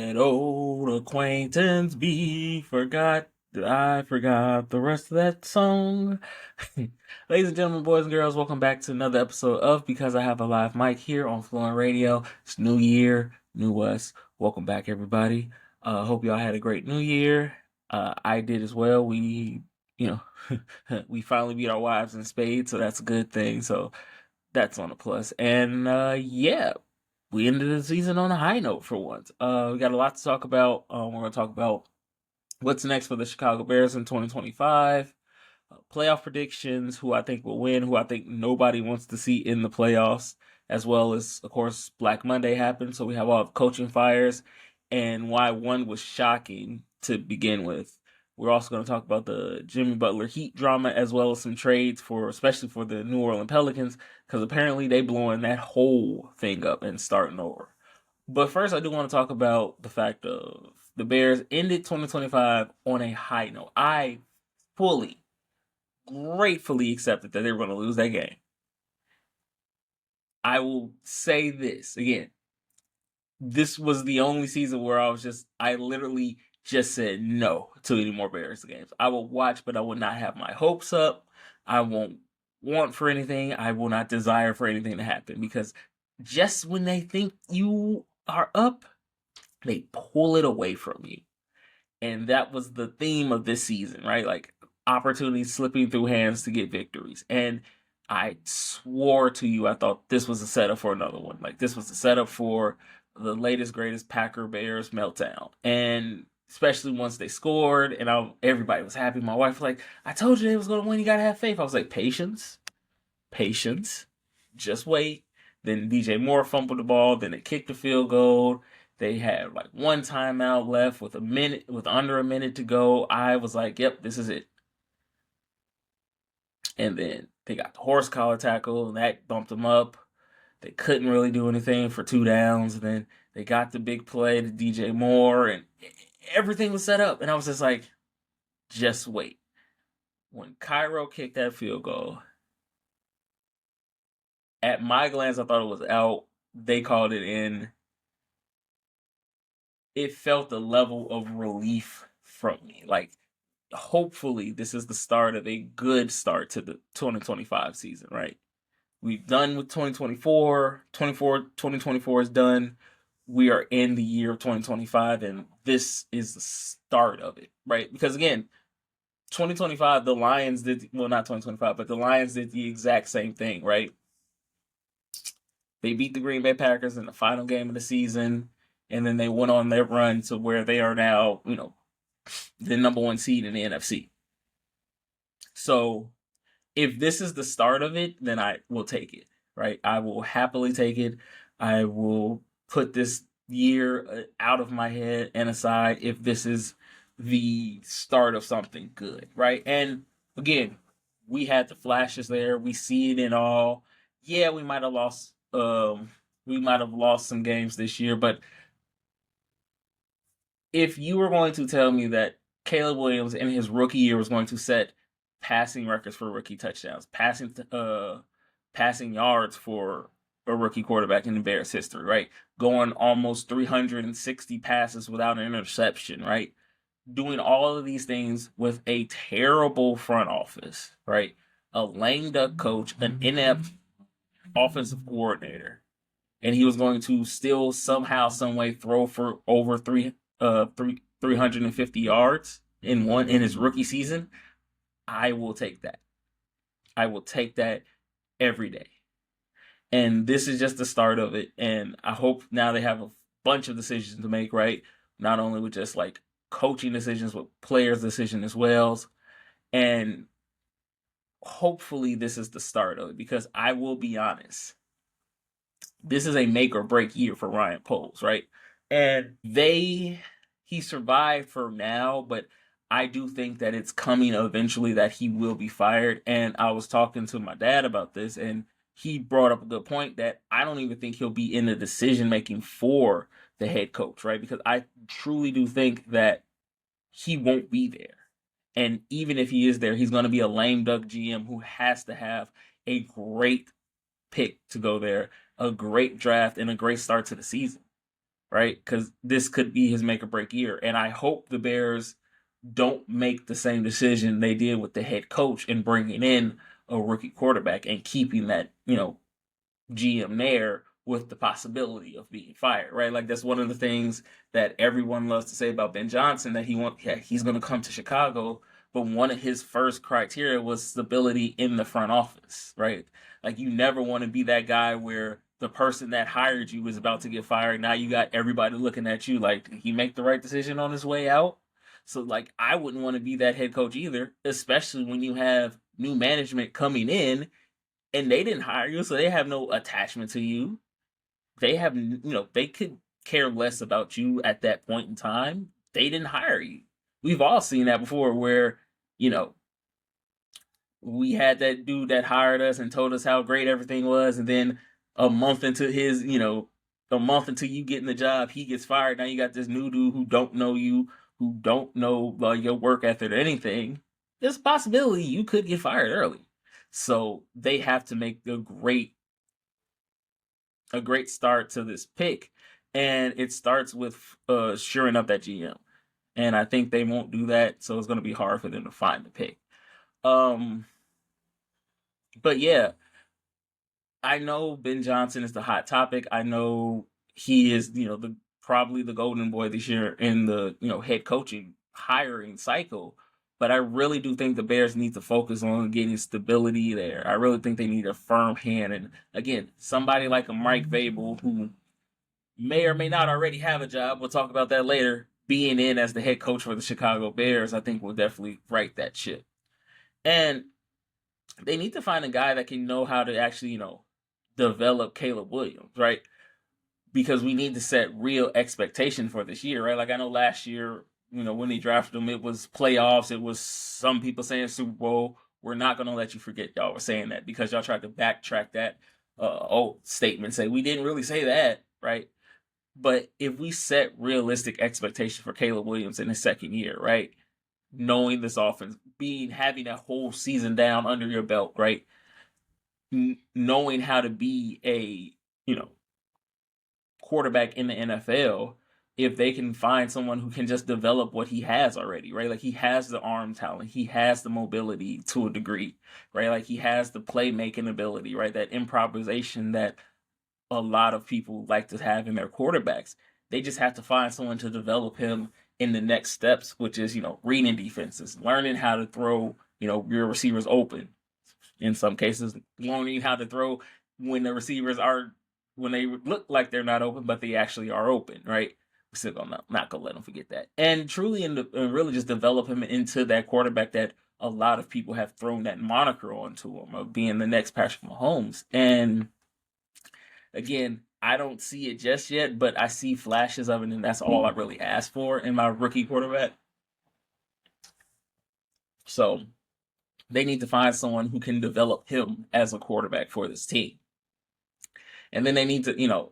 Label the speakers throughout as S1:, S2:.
S1: Let old acquaintance be forgot. I forgot the rest of that song. Ladies and gentlemen, boys and girls, welcome back to another episode of Because I Have a Live Mic here on Fluent Radio. It's New Year, New Us. Welcome back, everybody. Hope y'all had a great New Year. I did as well. We finally beat our wives in spades, so that's a good thing. So that's on a plus. And yeah, we ended the season on a high note for once. We got a lot to talk about. We're going to talk about what's next for the Chicago Bears in 2025, playoff predictions, who I think will win, who I think nobody wants to see in the playoffs, as well as, of course, Black Monday happened. So we have all the coaching fires and why one was shocking to begin with. We're also going to talk about the Jimmy Butler Heat drama, as well as some trades especially for the New Orleans Pelicans, because apparently they blowing that whole thing up and starting over. But first, I do want to talk about the fact of the Bears ended 2025 on a high note. I fully, gratefully accepted that they were going to lose that game. I will say this again. This was the only season where I literally just said no to any more Bears games. I will watch, but I will not have my hopes up. I won't want for anything. I will not desire for anything to happen, because just when they think you are up, they pull it away from you. And that was the theme of this season, right? Like, opportunities slipping through hands to get victories. And I swore to you, I thought this was a setup for another one. Like, this was a setup for the latest, greatest Packer Bears meltdown. And especially once they scored, and everybody was happy. My wife was like, I told you they was going to win. You got to have faith. I was like, patience, just wait. Then DJ Moore fumbled the ball. Then they kicked the field goal. They had like one timeout left with under a minute to go. I was like, yep, this is it. And then they got the horse collar tackle, and that bumped them up. They couldn't really do anything for 2 downs. And then they got the big play to DJ Moore, and everything was set up. And I was just like, just wait. When Cairo kicked that field goal, at my glance, I thought it was out. They called it in. It felt a level of relief from me. Like, hopefully this is the start of a good start to the 2025 season, right? We've done with 2024 is done. We are in the year of 2025, and this is the start of it, right? Because again, 2025, the Lions did, well, not 2025, but the Lions did the exact same thing, right? They beat the Green Bay Packers in the final game of the season, and then they went on their run to where they are now, the number 1 seed in the NFC. So if this is the start of it, then I will take it, right? I will happily take it. I will put this year out of my head and aside if this is the start of something good, right? And again, we had the flashes there. We see it in all. Yeah, we might have lost some games this year, but if you were going to tell me that Caleb Williams in his rookie year was going to set passing records for rookie touchdowns, passing yards for a rookie quarterback in the Bears history, right? Going almost 360 passes without an interception, right? Doing all of these things with a terrible front office, right? A lame duck coach, an inept offensive coordinator, and he was going to still somehow, some way throw for over 350 yards in his rookie season. I will take that. I will take that every day. And this is just the start of it. And I hope now they have a bunch of decisions to make, right? Not only with just like coaching decisions, but players' decisions as well. And hopefully this is the start of it, because I will be honest, this is a make or break year for Ryan Poles, right? And he survived for now, but I do think that it's coming eventually that he will be fired. And I was talking to my dad about this, and he brought up a good point that I don't even think he'll be in the decision making for the head coach, right? Because I truly do think that he won't be there. And even if he is there, he's going to be a lame duck GM who has to have a great pick to go there, a great draft, and a great start to the season. right? Because this could be his make or break year. And I hope the Bears don't make the same decision they did with the head coach and bringing in a rookie quarterback and keeping that, GM there with the possibility of being fired, right? Like that's one of the things that everyone loves to say about Ben Johnson that he's going to come to Chicago, but one of his first criteria was stability in the front office, right? Like you never want to be that guy where the person that hired you is about to get fired. Now you got everybody looking at you like, did he make the right decision on his way out? So like I wouldn't want to be that head coach either, especially when you have new management coming in and they didn't hire you, so they have no attachment to you. They have, they could care less about you at that point in time. They didn't hire you. We've all seen that before where, you know, we had that dude that hired us and told us how great everything was, and then a month into his, a month into you getting the job, he gets fired. Now you got this new dude who don't know you, who don't know your work ethic or anything. There's a possibility you could get fired early. So they have to make a great start to this pick, and it starts with shoring up that GM. And I think they won't do that, so it's going to be hard for them to find the pick. Um, but yeah, I know Ben Johnson is the hot topic. I know he is, probably the golden boy this year in the head coaching hiring cycle. But I really do think the Bears need to focus on getting stability there. I really think they need a firm hand, and again, somebody like a Mike Vrabel who may or may not already have a job. We'll talk about that later. Being in as the head coach for the Chicago Bears, I think will definitely right that ship. And they need to find a guy that can know how to actually, develop Caleb Williams, right? Because we need to set real expectation for this year, right? Like I know last year, when they drafted him, it was playoffs. It was some people saying Super Bowl. We're not going to let you forget y'all were saying that because y'all tried to backtrack that old statement, say we didn't really say that, right? But if we set realistic expectations for Caleb Williams in his second year, right? Knowing this offense, having that whole season down under your belt, right? Knowing how to be a, quarterback in the NFL, if they can find someone who can just develop what he has already, right? Like he has the arm talent, he has the mobility to a degree, right? Like he has the playmaking ability, right? That improvisation that a lot of people like to have in their quarterbacks. They just have to find someone to develop him in the next steps, which is, reading defenses, learning how to throw, your receivers open. In some cases, learning how to throw when the receivers are, when they look like they're not open, but they actually are open, right? We're still gonna not gonna let them forget that. And truly, really just develop him into that quarterback that a lot of people have thrown that moniker onto him of being the next Patrick Mahomes. And again, I don't see it just yet, but I see flashes of it, and that's all I really ask for in my rookie quarterback. So they need to find someone who can develop him as a quarterback for this team. And then they need to,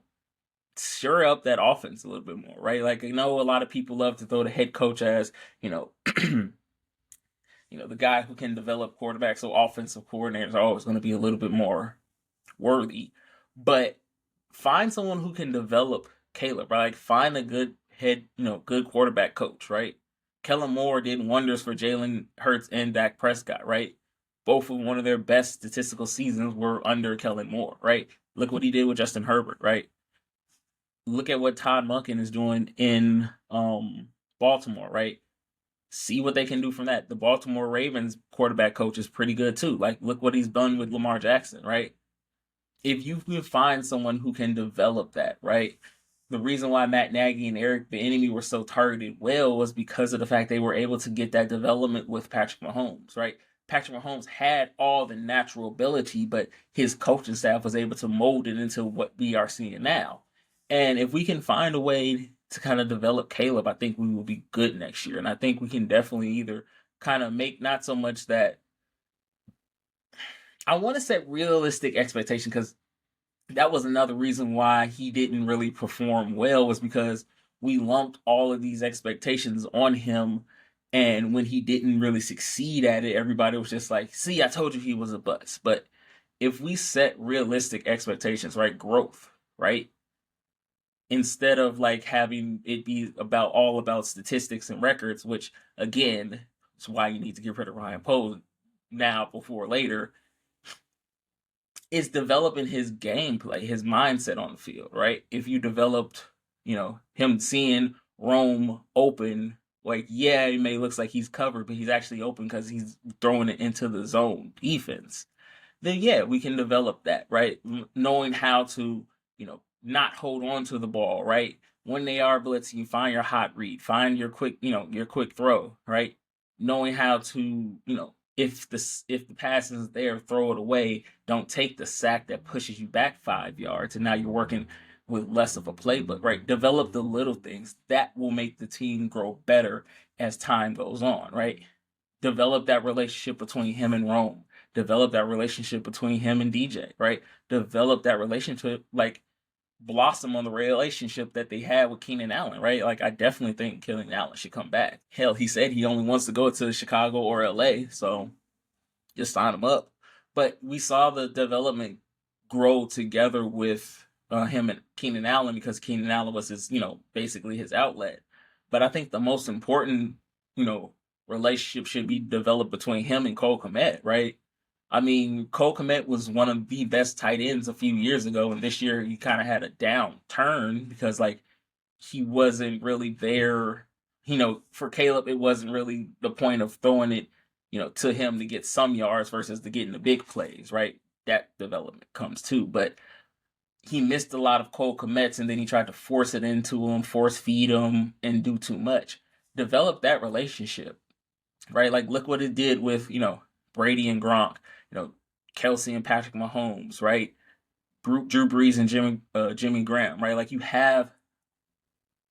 S1: sure up that offense a little bit more, right? Like, a lot of people love to throw the head coach as, the guy who can develop quarterbacks. So offensive coordinators are always going to be a little bit more worthy. But find someone who can develop Caleb, right? Like find a good good quarterback coach, right? Kellen Moore did wonders for Jalen Hurts and Dak Prescott, right? Both of one of their best statistical seasons were under Kellen Moore, right? Look what he did with Justin Herbert, right? Look at what Todd Monken is doing in Baltimore, right? See what they can do from that. The Baltimore Ravens quarterback coach is pretty good too. Like, look what he's done with Lamar Jackson, right? If you can find someone who can develop that, right? The reason why Matt Nagy and Eric Bieniemy were so targeted well was because of the fact they were able to get that development with Patrick Mahomes, right? Patrick Mahomes had all the natural ability, but his coaching staff was able to mold it into what we are seeing now. And if we can find a way to kind of develop Caleb, I think we will be good next year. And I think we can definitely either kind of make not so much that I want to set realistic expectation because that was another reason why he didn't really perform well was because we lumped all of these expectations on him. And when he didn't really succeed at it, everybody was just like, see, I told you he was a bust. But if we set realistic expectations, right? Growth, right? instead of like having it be all about statistics and records, which again is why you need to get rid of Ryan Poe now before later, is developing his gameplay, his mindset on the field, right? If you developed, him seeing Rome open, like, yeah, it may looks like he's covered, but he's actually open because he's throwing it into the zone defense, then yeah, we can develop that, right? Knowing how to, not hold on to the ball, right? When they are blitzing, find your hot read, find your quick, your quick throw, right? Knowing how to, if the pass is there, throw it away. Don't take the sack that pushes you back 5 yards, and now you're working with less of a playbook, right? Develop the little things that will make the team grow better as time goes on, right? Develop that relationship between him and Rome. Develop that relationship between him and DJ, right? Develop that relationship, like blossom on the relationship that they had with Keenan Allen, right? Like, I definitely think Keenan Allen should come back. Hell, he said he only wants to go to Chicago or LA, so just sign him up. But we saw the development grow together with him and Keenan Allen, because Keenan Allen was his, basically his outlet. But I think the most important, you know, relationship should be developed between him and Cole Kmet, right? I mean, Cole Kmet was one of the best tight ends a few years ago, and this year he kind of had a downturn because, like, he wasn't really there. For Caleb, it wasn't really the point of throwing it, to him to get some yards versus to getting the big plays, right? That development comes too. But he missed a lot of Cole Kmet's, and then he tried to force it into him, force feed him, and do too much. Develop that relationship, right? Like, look what it did with, Brady and Gronk, Kelsey and Patrick Mahomes, right? Drew Brees and Jimmy Graham, right? Like, you have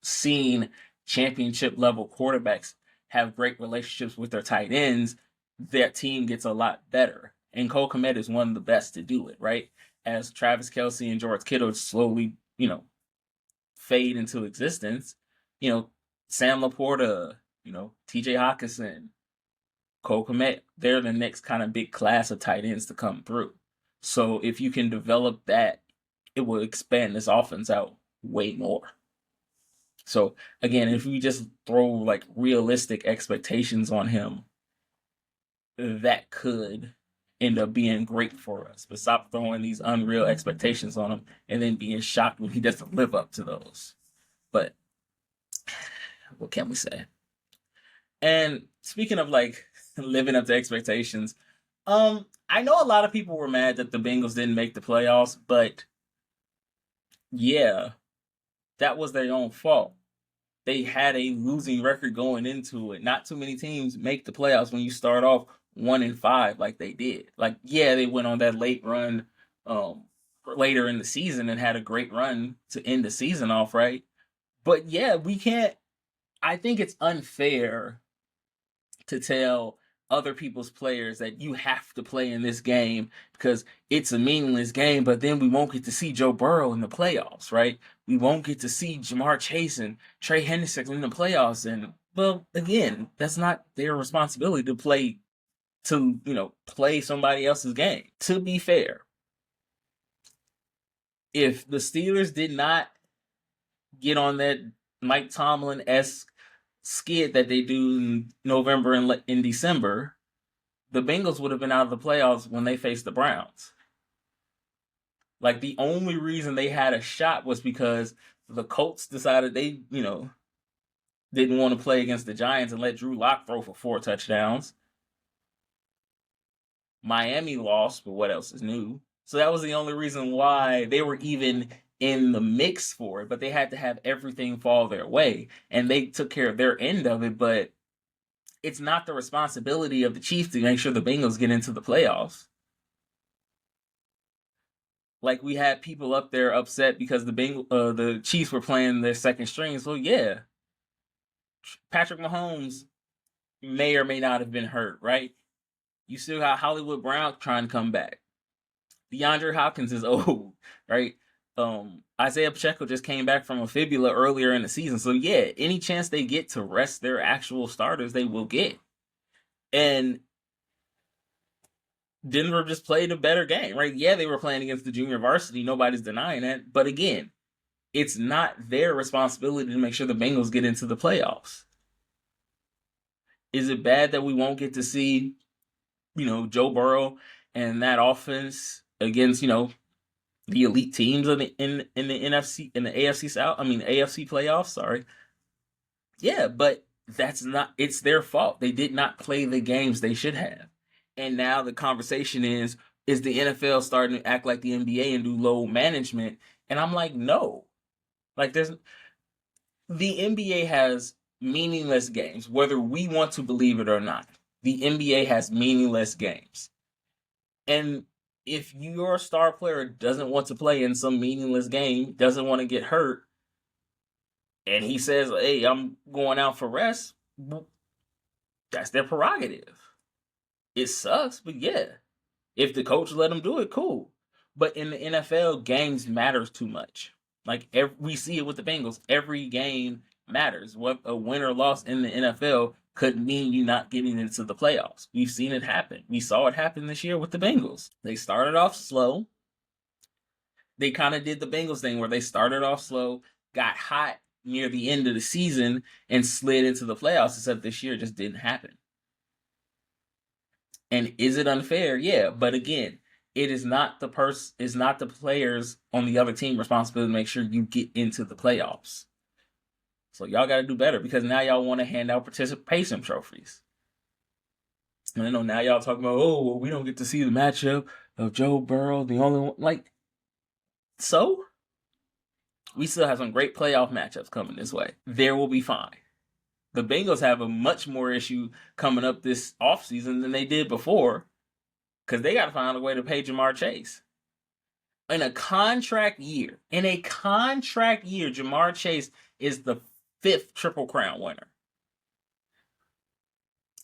S1: seen championship level quarterbacks have great relationships with their tight ends. Their team gets a lot better. And Cole Kmet is one of the best to do it, right? As Travis Kelsey and George Kittle slowly, fade into existence, Sam Laporta, TJ Hawkinson, Cole Kmet, they're the next kind of big class of tight ends to come through. So if you can develop that, it will expand this offense out way more. So again, if we just throw like realistic expectations on him, that could end up being great for us. But stop throwing these unreal expectations on him and then being shocked when he doesn't live up to those. But what can we say? And speaking of like living up to expectations, I know a lot of people were mad that the Bengals didn't make the playoffs, but yeah, that was their own fault. They had a losing record going into it. Not too many teams make the playoffs when you start off 1-5 like they did. Like, yeah, they went on that late run later in the season and had a great run to end the season off, right? But yeah, we can't. I think it's unfair to tell other people's players that you have to play in this game because it's a meaningless game, but then we won't get to see Joe Burrow in the playoffs, right? We won't get to see Jamar Chase and Trey Hendrickson in the playoffs. And, well, again, that's not their responsibility to play somebody else's game. To be fair, if the Steelers did not get on that Mike Tomlin-esque skid that they do in November and in December, the Bengals would have been out of the playoffs when they faced the Browns. Like, the only reason they had a shot was because the Colts decided they, didn't want to play against the Giants and let Drew Lock throw for 4 touchdowns. Miami lost, but what else is new? So that was the only reason why they were even in the mix for it, but they had to have everything fall their way, and they took care of their end of it. But it's not the responsibility of the Chiefs to make sure the Bengals get into the playoffs. Like, we had people up there upset because the Chiefs were playing their second string. So yeah, Patrick Mahomes may or may not have been hurt, right? You still got Hollywood Brown trying to come back. DeAndre Hopkins is old, right? Isaiah Pacheco just came back from a fibula earlier in the season. So yeah, any chance they get to rest their actual starters, they will get. And Denver just played a better game, right? Yeah, they were playing against the junior varsity. Nobody's denying that. But again, it's not their responsibility to make sure the Bengals get into the playoffs. Is it bad that we won't get to see, Joe Burrow and that offense against, the elite teams in the NFC in the AFC South? I mean AFC playoffs. Sorry. Yeah, but it's their fault. They did not play the games they should have. And now the conversation is the NFL starting to act like the NBA and do load management? And I'm like, no. Like the NBA has meaningless games, whether we want to believe it or not. The NBA has meaningless games. And if your star player doesn't want to play in some meaningless game, doesn't want to get hurt, and he says, hey, I'm going out for rest, that's their prerogative. It sucks, but yeah. If the coach let him do it, cool. But in the NFL, games matters too much. Like we see it with the Bengals. Every game matters. What a win or loss in the NFL could mean you not getting into the playoffs. We've seen it happen. We saw it happen this year with the Bengals. They started off slow. They kind of did the Bengals thing where they started off slow, got hot near the end of the season, and slid into the playoffs, except this year it just didn't happen. And is it unfair? Yeah, but again, it is not the players on the other team responsibility to make sure you get into the playoffs. So y'all got to do better, because now y'all want to hand out participation trophies. And I know now y'all talking about, oh, well, we don't get to see the matchup of Joe Burrow, the only one. Like, so we still have some great playoff matchups coming this way. There will be fine. The Bengals have a much more issue coming up this offseason than they did before, because they got to find a way to pay Jamar Chase. In a contract year, Jamar Chase is the 5th Triple Crown winner.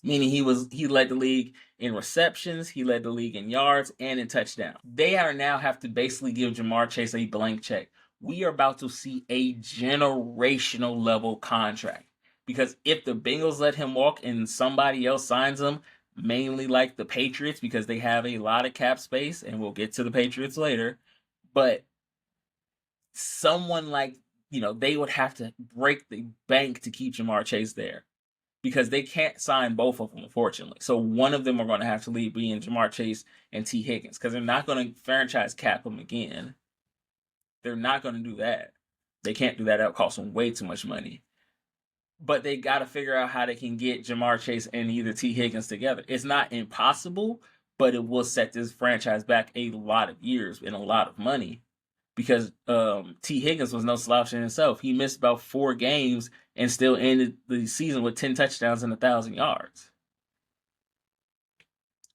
S1: Meaning he led the league in receptions, he led the league in yards, and in touchdowns. They are now have to basically give Jamar Chase a blank check. We are about to see a generational level contract. Because if the Bengals let him walk and somebody else signs him, mainly like the Patriots, because they have a lot of cap space, and we'll get to the Patriots later, but someone like, they would have to break the bank to keep Jamar Chase there, because they can't sign both of them, unfortunately. So one of them are going to have to leave, being Jamar Chase and T. Higgins, because they're not going to franchise cap him again. They're not going to do that. They can't do that. That'll cost them way too much money. But they got to figure out how they can get Jamar Chase and either T. Higgins together. It's not impossible, but it will set this franchise back a lot of years and a lot of money, because T. Higgins was no slouch in himself. He missed about 4 games and still ended the season with 10 touchdowns and 1,000 yards.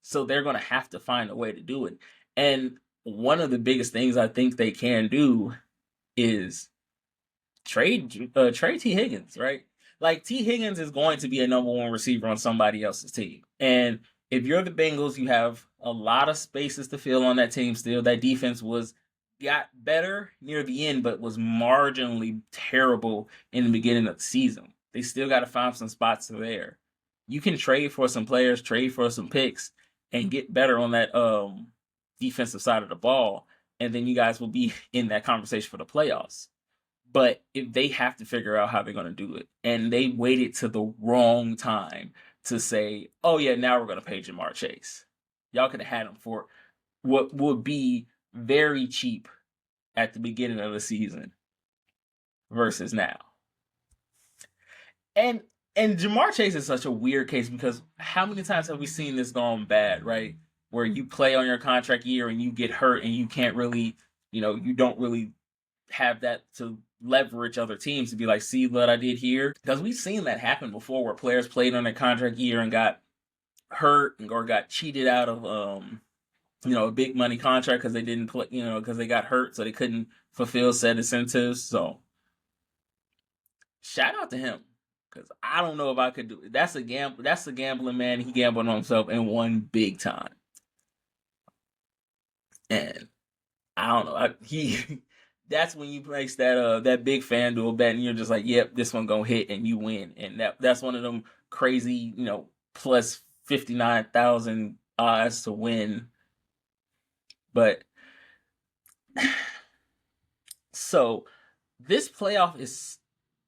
S1: So they're going to have to find a way to do it. And one of the biggest things I think they can do is trade T. Higgins, right? Like, T. Higgins is going to be a number 1 receiver on somebody else's team. And if you're the Bengals, you have a lot of spaces to fill on that team still. That defense got better near the end, but was marginally terrible in the beginning of the season. They still got to find some spots there. You can trade for some players, trade for some picks, and get better on that defensive side of the ball, and then you guys will be in that conversation for the playoffs. But if they have to figure out how they're going to do it, and they waited to the wrong time to say, oh yeah, now we're going to pay Jamar Chase. Y'all could have had him for what would be very cheap at the beginning of the season versus now. And Jamar Chase is such a weird case, because how many times have we seen this gone bad, right? Where you play on your contract year and you get hurt and you can't really, you don't really have that to leverage other teams to be like, see what I did here? Because we've seen that happen before, where players played on their contract year and got hurt or got cheated out of a big money contract because they didn't play, because they got hurt, so they couldn't fulfill said incentives. So shout out to him, because I don't know if I could do it. That's a gambling man. He gambled on himself and won big time. And I don't know. That's when you place that big FanDuel bet, and you're just like, yep, this one gonna hit, and you win. And that's one of them crazy, plus 59,000 odds to win. But so this playoff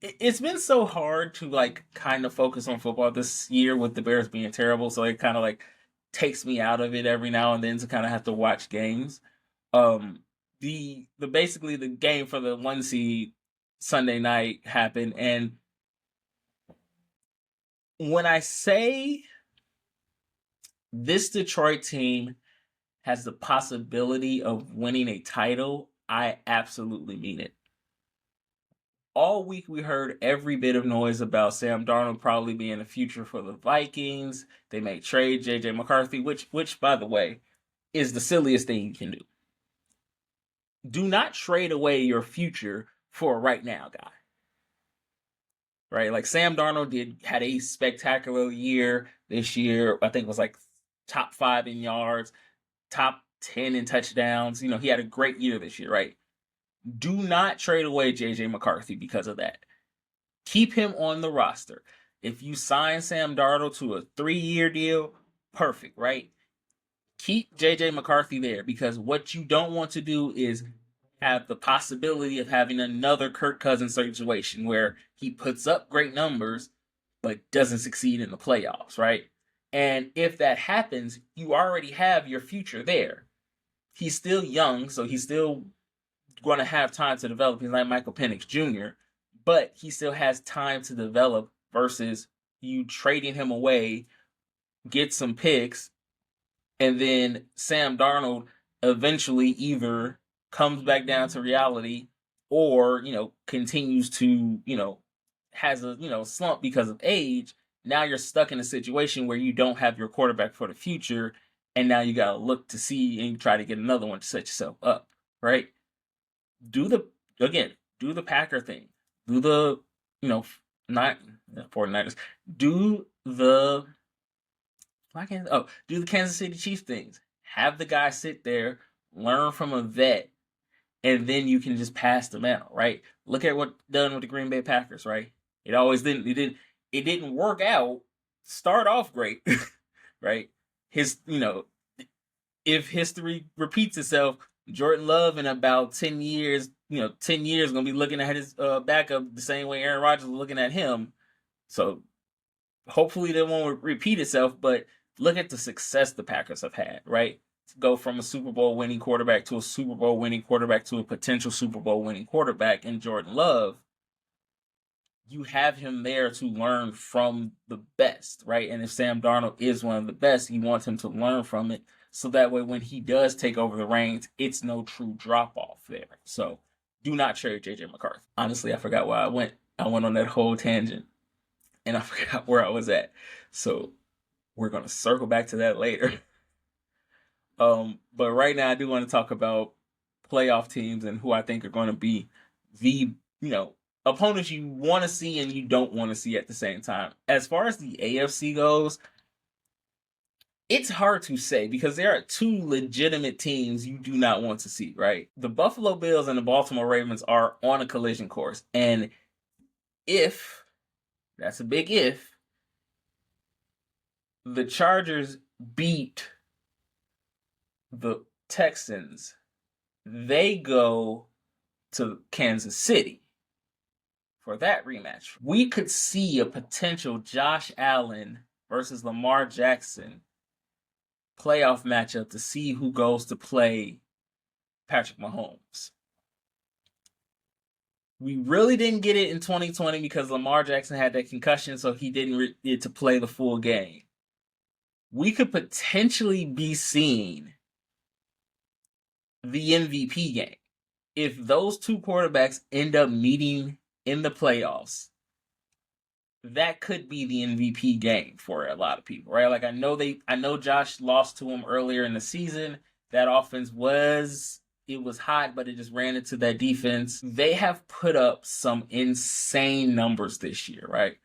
S1: it's been so hard to like kind of focus on football this year with the Bears being terrible, so it kind of like takes me out of it every now and then to kind of have to watch games. Um, the basically the game for the 1 seed Sunday night happened, and when I say this Detroit team has the possibility of winning a title, I absolutely mean it. All week we heard every bit of noise about Sam Darnold probably being the future for the Vikings. They may trade JJ McCarthy, which by the way is the silliest thing you can do. Do not trade away your future for a right now guy. Right? Like Sam Darnold had a spectacular year this year. I think it was like top 5 in yards, top 10 in touchdowns. He had a great year this year, right? Do not trade away JJ McCarthy because of that. Keep him on the roster. If you sign Sam Darnold to a 3-year deal, perfect, right? Keep JJ McCarthy there, because what you don't want to do is have the possibility of having another Kirk Cousins situation where he puts up great numbers but doesn't succeed in the playoffs, right? And if that happens, you already have your future there. He's still young, so he's still going to have time to develop. He's like Michael Penix Jr., but he still has time to develop versus you trading him away, get some picks, and then Sam Darnold eventually either comes back down to reality or, continues to, has a, slump because of age. Now you're stuck in a situation where you don't have your quarterback for the future, and now you got to look to see and try to get another one to set yourself up, right? Do the Packer thing. Do the, not 49ers. Do the do the Kansas City Chiefs things. Have the guy sit there, learn from a vet, and then you can just pass them out, right? Look at what done with the Green Bay Packers, right? It didn't work out. Start off great, right? If history repeats itself, Jordan Love in about 10 years, 10 years going to be looking at his backup the same way Aaron Rodgers was looking at him. So hopefully that won't repeat itself, but look at the success the Packers have had, right? To go from a Super Bowl winning quarterback to a Super Bowl winning quarterback to a potential Super Bowl winning quarterback in Jordan Love. You have him there to learn from the best, right? And if Sam Darnold is one of the best, you want him to learn from it. So that way, when he does take over the reins, it's no true drop off there. So do not trade JJ McCarthy. Honestly, I forgot why I went. I went on that whole tangent and I forgot where I was at. So we're going to circle back to that later. But right now I do want to talk about playoff teams and who I think are going to be the, opponents you want to see and you don't want to see at the same time. As far as the AFC goes, it's hard to say because there are 2 legitimate teams you do not want to see, right? The Buffalo Bills and the Baltimore Ravens are on a collision course. And if, that's a big if, the Chargers beat the Texans, they go to Kansas City for that rematch. We could see a potential Josh Allen versus Lamar Jackson playoff matchup to see who goes to play Patrick Mahomes. We really didn't get it in 2020 because Lamar Jackson had that concussion, so he didn't get to play the full game. We could potentially be seeing the MVP game. If those 2 quarterbacks end up meeting in the playoffs, that could be the MVP game for a lot of people, right? Like I know Josh lost to him earlier in the season. That offense was hot, but it just ran into that defense. They have put up some insane numbers this year, right?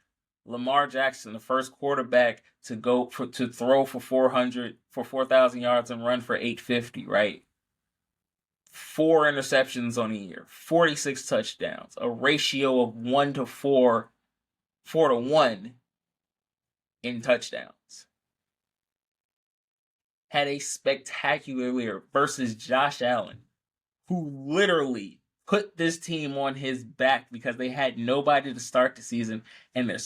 S1: Lamar Jackson, the first quarterback to throw for 4,000 yards and run for 850, right? 4 interceptions on the year, 46 touchdowns, a ratio of 4 to 1 in touchdowns. Had a spectacular year versus Josh Allen, who literally put this team on his back because they had nobody to start the season, and they're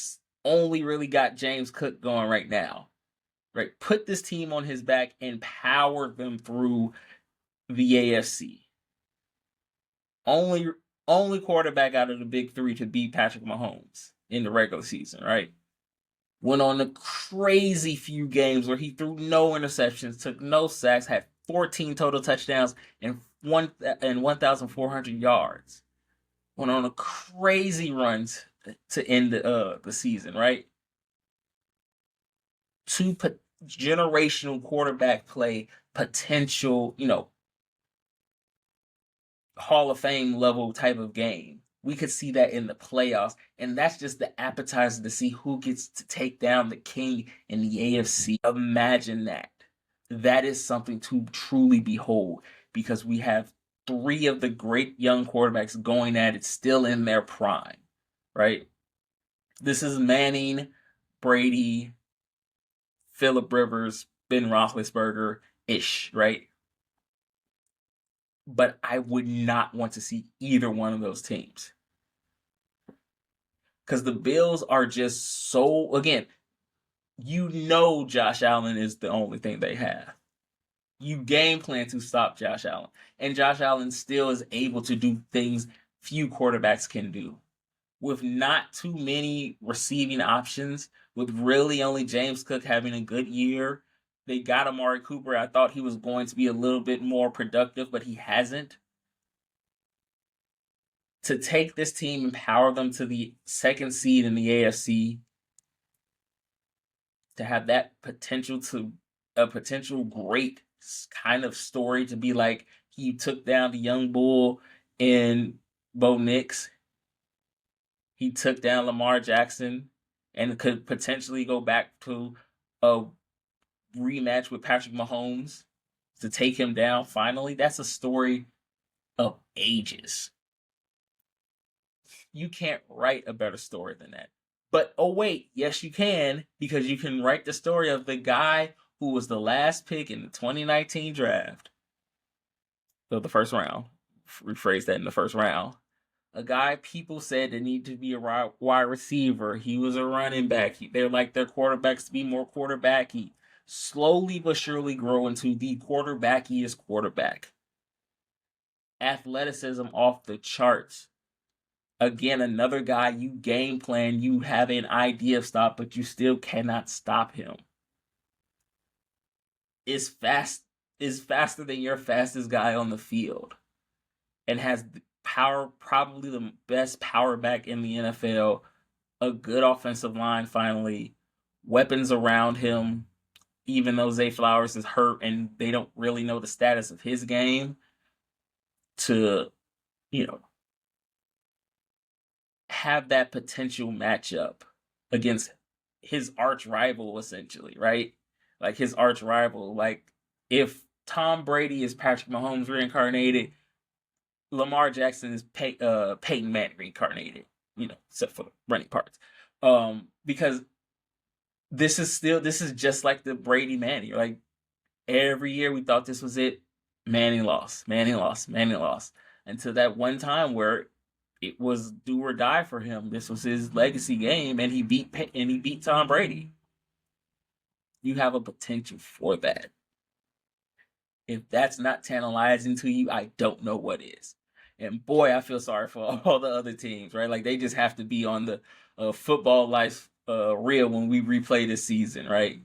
S1: only really got James Cook going right now. Right, put this team on his back and power them through the AFC. Only only quarterback out of the big three to beat Patrick Mahomes in the regular season, right? Went on a crazy few games where he threw no interceptions, took no sacks, had 14 total touchdowns and 1,400 yards. Went on a crazy runs to end the season, right? Two generational quarterback play, potential, Hall of Fame level type of game. We could see that in the playoffs, and that's just the appetizer to see who gets to take down the king in the AFC. Imagine that. That is something to truly behold because we have three of the great young quarterbacks going at it still in their prime, right? This is Manning, Brady, Phillip Rivers, Ben Roethlisberger-ish, right? But I would not want to see either one of those teams. Because the Bills are just so, again, Josh Allen is the only thing they have. You game plan to stop Josh Allen. And Josh Allen still is able to do things few quarterbacks can do. With not too many receiving options, with really only James Cook having a good year. They got Amari Cooper. I thought he was going to be a little bit more productive, but he hasn't. To take this team and power them to the second seed in the AFC, to have that potential great kind of story to be like he took down the young bull in Bo Nix. He took down Lamar Jackson and could potentially go back to a rematch with Patrick Mahomes to take him down finally. That's a story of ages. You can't write a better story than that. But oh wait, yes you can, because you can write the story of the guy who was the last pick in the 2019 draft. So the first round. Rephrase that, in the first round. A guy people said that needed to be a wide receiver. He was a running back. They're like their quarterbacks to be more quarterbacky. Slowly but surely grow into the quarterbackiest quarterback. Athleticism off the charts. Again, another guy you game plan, you have an idea of stop, but you still cannot stop him. Is faster than your fastest guy on the field, and has power, probably the best power back in the NFL. A good offensive line, finally, weapons around him. Even though Zay Flowers is hurt and they don't really know the status of his game, to have that potential matchup against his arch rival, essentially, right? Like his arch rival. Like if Tom Brady is Patrick Mahomes reincarnated, Lamar Jackson is Peyton Manning reincarnated, except for the running parts. Because this is just like the Brady Manning. Like every year we thought this was it. Manning lost. Until that one time where it was do or die for him. This was his legacy game, and he beat Tom Brady. You have a potential for that. If that's not tantalizing to you, I don't know what is. And boy, I feel sorry for all the other teams, right? Like they just have to be on the football life reel when we replay this season, right?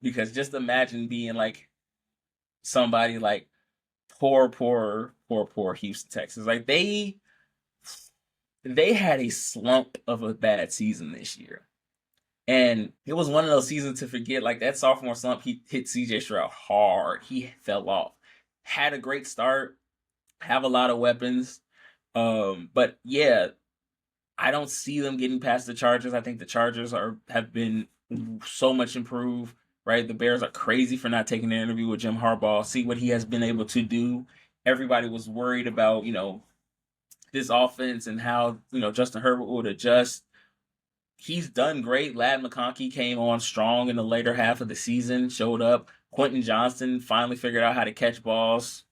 S1: Because just imagine being like somebody like poor Houston Texans. Like they had a slump of a bad season this year. And it was one of those seasons to forget. Like that sophomore slump, he hit CJ Stroud hard. He fell off. Had a great start, have a lot of weapons. But yeah, I don't see them getting past the Chargers. I think the Chargers have been so much improved, right? The Bears are crazy for not taking an interview with Jim Harbaugh, see what he has been able to do. Everybody was worried about, this offense and how, Justin Herbert would adjust. He's done great. Ladd McConkey came on strong in the later half of the season, showed up. Quentin Johnston finally figured out how to catch balls.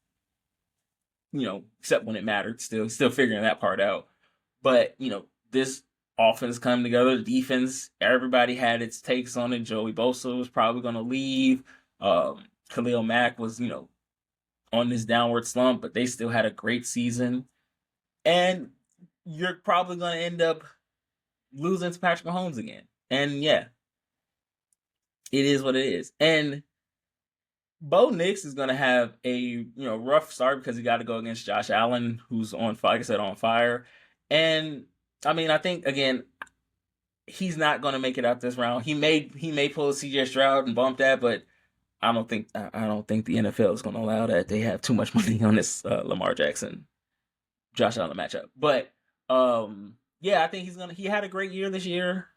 S1: except when it mattered. Still figuring that part out. But this offense coming together, the defense, everybody had its takes on it. Joey Bosa was probably going to leave. Khalil Mack was on this downward slump, but they still had a great season. And you're probably going to end up losing to Patrick Mahomes again. And yeah, it is what it is. And Bo Nix is going to have a rough start because he got to go against Josh Allen, who's on fire, like I said, on fire. And I mean, I think again, he's not going to make it out this round. He may pull a CJ Stroud and bump that, but I don't think the NFL is going to allow that. They have too much money on this Lamar Jackson, Josh Allen matchup. But yeah, I think he had a great year this year.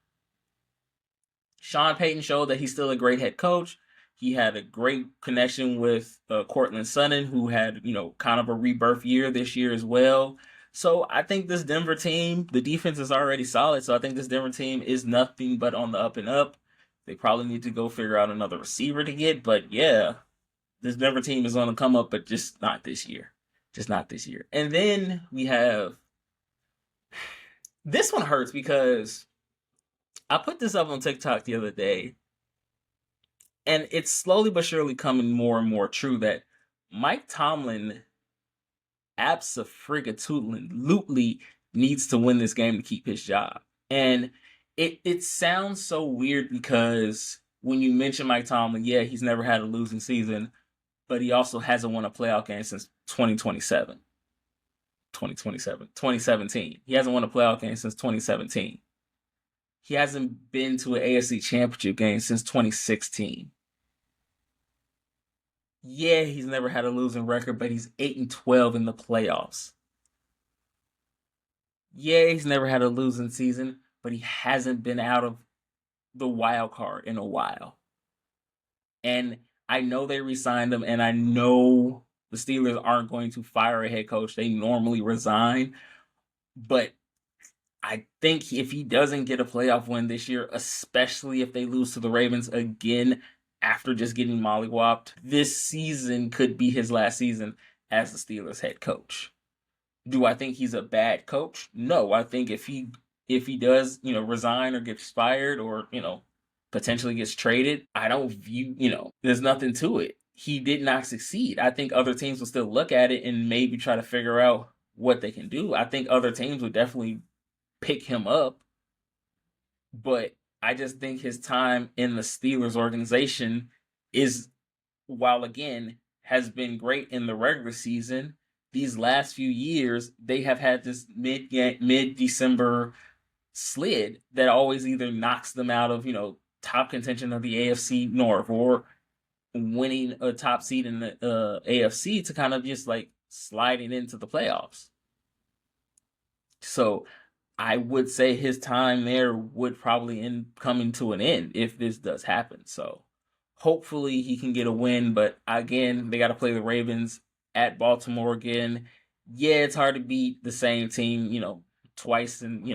S1: Sean Payton showed that he's still a great head coach. He had a great connection with Cortland Sutton, who had kind of a rebirth year this year as well. So I think this Denver team, the defense is already solid. So I think this Denver team is nothing but on the up and up. They probably need to go figure out another receiver to get. But yeah, this Denver team is on the come up, but just not this year. Just not this year. And then we have, this one hurts because I put this up on TikTok the other day. And it's slowly but surely coming more and more true that Mike Tomlin absolutely needs to win this game to keep his job. And it sounds so weird because when you mention Mike Tomlin, yeah, he's never had a losing season, but he also hasn't won a playoff game since 2017. He hasn't won a playoff game since 2017. He hasn't been to an AFC championship game since 2016. Yeah, he's never had a losing record, but he's 8-12 in the playoffs. Yeah, he's never had a losing season, but he hasn't been out of the wild card in a while. And I know they re-signed him, and I know the Steelers aren't going to fire a head coach. They normally resign. But I think if he doesn't get a playoff win this year, especially if they lose to the Ravens again after just getting mollywopped, this season could be his last season as the Steelers head coach. Do I think he's a bad coach? No, I think if he does, resign or gets fired or, potentially gets traded, I don't view, there's nothing to it. He did not succeed. I think other teams will still look at it and maybe try to figure out what they can do. I think other teams would definitely pick him up, but I just think his time in the Steelers organization is, while again, has been great in the regular season, these last few years, they have had this mid-December slid that always either knocks them out of, top contention of the AFC North or winning a top seed in the AFC to kind of just like sliding into the playoffs. So I would say his time there would probably end coming to an end if this does happen. So hopefully he can get a win, but again, they got to play the Ravens at Baltimore again. Yeah, it's hard to beat the same team, twice, and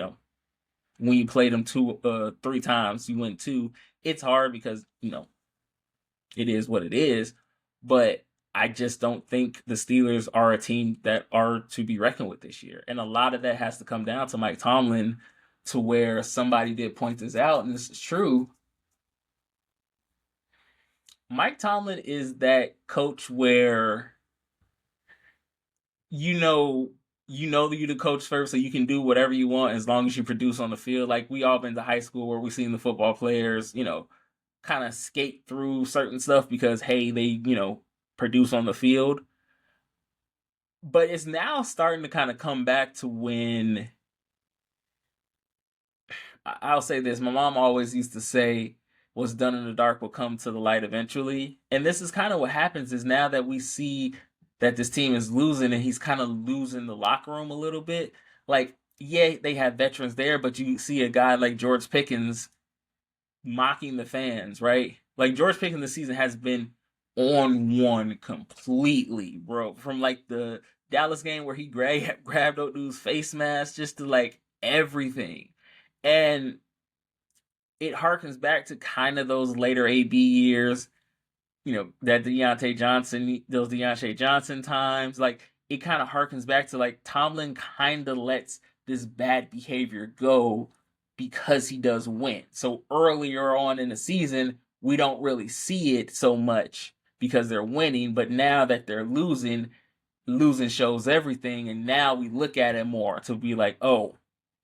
S1: when you play them 3 times, you win 2. It's hard because it is what it is. But I just don't think the Steelers are a team that are to be reckoned with this year, and a lot of that has to come down to Mike Tomlin. To where somebody did point this out, and this is true. Mike Tomlin is that coach where you're the coach first, so you can do whatever you want as long as you produce on the field. Like we all been to high school where we've seen the football players, kind of skate through certain stuff because hey, they produce on the field. But it's now starting to kind of come back to when I'll say this. My mom always used to say, what's done in the dark will come to the light eventually. And this is kind of what happens is now that we see that this team is losing and he's kind of losing the locker room a little bit. Like, yeah, they have veterans there, but you see a guy like George Pickens mocking the fans, right? Like George Pickens this season has been on one completely, bro. From like the Dallas game where he grabbed old dude's face mask just to like everything. And it harkens back to kind of those later AB years, that those Deontay Johnson times. Like it kind of harkens back to like Tomlin kind of lets this bad behavior go because he does win. So earlier on in the season, we don't really see it so much because they're winning, but now that they're losing, losing shows everything, and now we look at it more to be like, oh,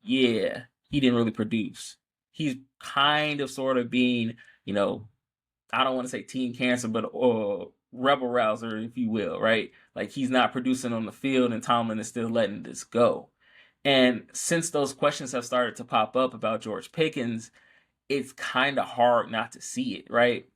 S1: yeah, he didn't really produce. He's kind of sort of being, you know, I don't want to say team cancer, but rebel rouser, if you will, right? Like he's not producing on the field, and Tomlin is still letting this go. And since those questions have started to pop up about George Pickens, it's kind of hard not to see it, right?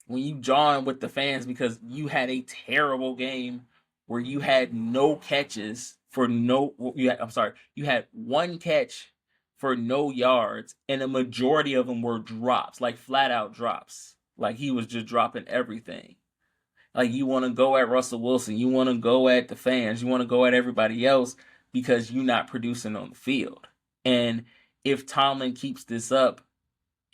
S1: When you join with the fans because you had a terrible game where you had no catches for no, I'm sorry, you had one catch for no yards, and a majority of them were drops, like flat out drops. Like he was just dropping everything. Like you want to go at Russell Wilson, you want to go at the fans, you want to go at everybody else because you're not producing on the field. And if Tomlin keeps this up,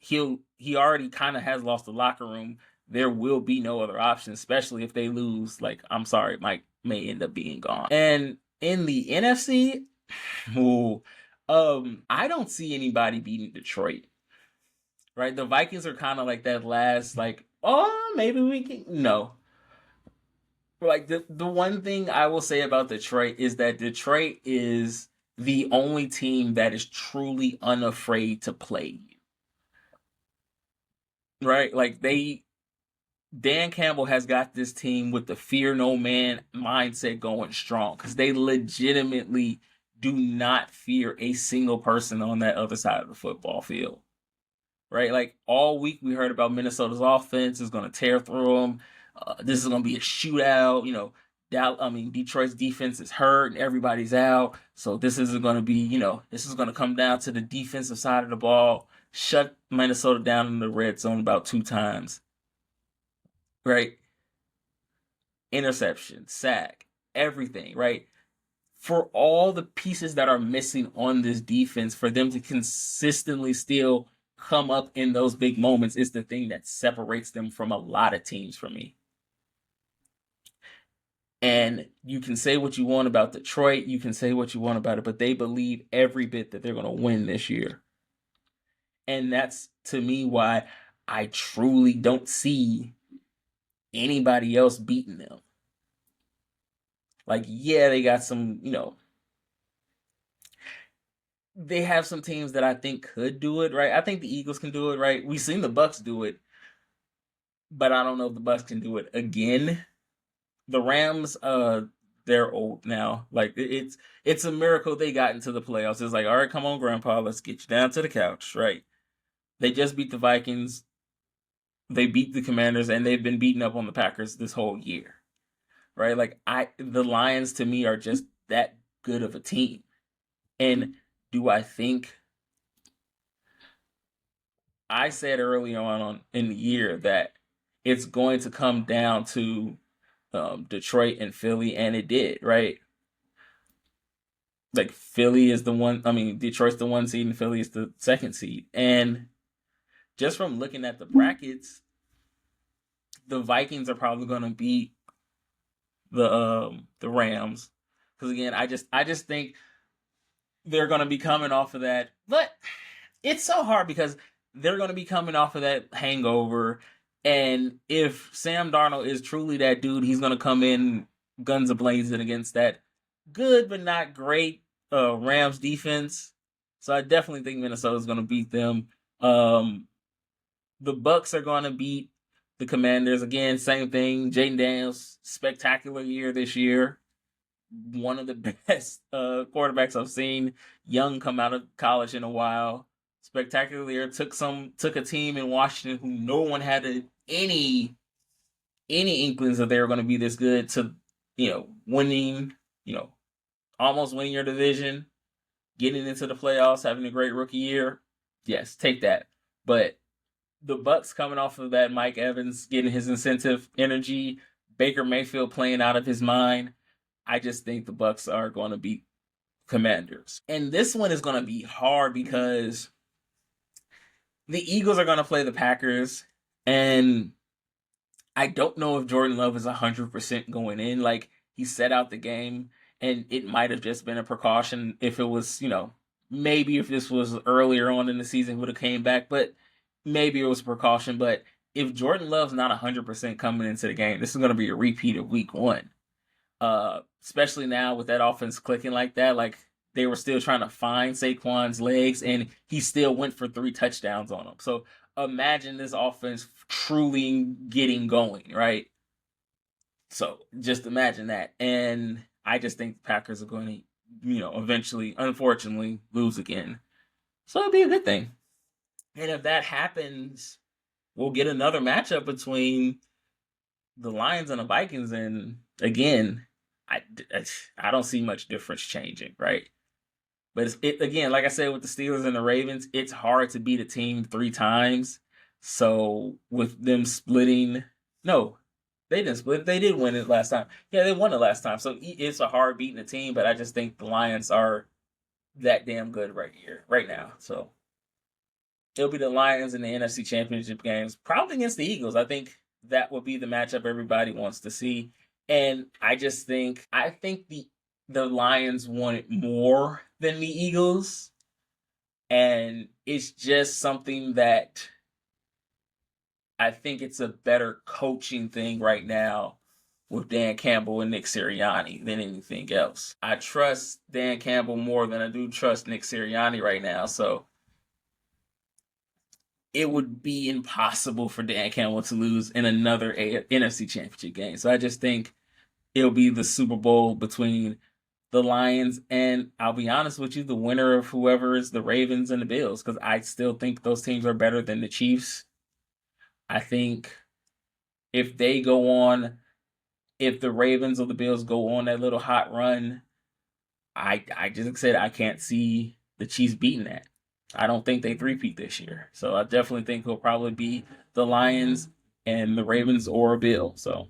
S1: he already kind of has lost the locker room. There will be no other option, especially if they lose. Like, I'm sorry, Mike may end up being gone. And in the NFC, ooh, I don't see anybody beating Detroit. Right? The Vikings are kind of like that last, like, oh, maybe we can. No. Like the one thing I will say about Detroit is that Detroit is the only team that is truly unafraid to play you. Right? Like Dan Campbell has got this team with the fear no man mindset going strong because they legitimately do not fear a single person on that other side of the football field. Right? Like all week we heard about Minnesota's offense is going to tear through them. This is going to be a shootout. You know, Detroit's defense is hurt and everybody's out. So this isn't going to be, this is going to come down to the defensive side of the ball. Shut Minnesota down in the red zone about 2 times. Right? Interception, sack, everything, right? For all the pieces that are missing on this defense, for them to consistently still come up in those big moments is the thing that separates them from a lot of teams for me. And you can say what you want about Detroit, you can say what you want about it, but they believe every bit that they're going to win this year. And that's, to me, why I truly don't see anybody else beating them. Like, yeah, they got some, they have some teams that I think could do it, right? I think the Eagles can do it, right? We've seen the Bucks do it, but I don't know if the Bucks can do it again. The Rams, they're old now. Like it's a miracle they got into the playoffs. It's like, all right, come on, Grandpa, let's get you down to the couch, right? They just beat the Vikings. They beat the Commanders, and they've been beating up on the Packers this whole year, right? Like the Lions to me are just that good of a team. And do I think I said early on in the year that it's going to come down to Detroit and Philly, and it did, right? Like Philly is the one. I mean, Detroit's the 1 seed, and Philly is the 2nd seed. And just from looking at the brackets, the Vikings are probably going to beat the Rams because again, I just think they're going to be coming off of that. But it's so hard because they're going to be coming off of that hangover. And if Sam Darnold is truly that dude, he's going to come in guns a-blazing against that good but not great Rams defense. So I definitely think Minnesota's going to beat them. The Bucks are going to beat the Commanders. Again, same thing. Jaden Daniels, spectacular year this year. One of the best quarterbacks I've seen young come out of college in a while. Spectacular year. Took a team in Washington who no one had any inklings that they were going to be this good to, winning, almost winning your division, getting into the playoffs, having a great rookie year. Yes, take that. But the Bucks coming off of that, Mike Evans getting his incentive energy, Baker Mayfield playing out of his mind. I just think the Bucks are going to beat Commanders. And this one is going to be hard because the Eagles are going to play the Packers, and I don't know if Jordan Love is 100% going in. Like, he set out the game, and it might have just been a precaution if it was, maybe if this was earlier on in the season, he would have came back, but maybe it was a precaution. But if Jordan Love's not 100% coming into the game, this is going to be a repeat of week one. Especially now with that offense clicking like that, like they were still trying to find Saquon's legs, and he still went for 3 touchdowns on them. So imagine this offense truly getting going, right? So just imagine that. And I just think the Packers are going to, eventually, unfortunately, lose again. So it'd be a good thing. And if that happens, we'll get another matchup between the Lions and the Vikings. And again, I don't see much difference changing, right? But again, like I said, with the Steelers and the Ravens, it's hard to beat a team 3 times. So with them splitting, no, they didn't split. They did win it last time. Yeah, they won it last time. So it's a hard beating a team, but I just think the Lions are that damn good right now. So it'll be the Lions in the NFC Championship games, probably against the Eagles. I think that will be the matchup everybody wants to see. And I think the Lions want it more than the Eagles. And it's just something that I think it's a better coaching thing right now with Dan Campbell and Nick Sirianni than anything else. I trust Dan Campbell more than I do trust Nick Sirianni right now. So it would be impossible for Dan Campbell to lose in another NFC Championship game. So I just think it'll be the Super Bowl between the Lions and, I'll be honest with you, the winner of whoever is the Ravens and the Bills, because I still think those teams are better than the Chiefs. I think if the Ravens or the Bills go on that little hot run, I just said I can't see the Chiefs beating that. I don't think they three-peat this year. So I definitely think it'll probably be the Lions and the Ravens or a Bill. So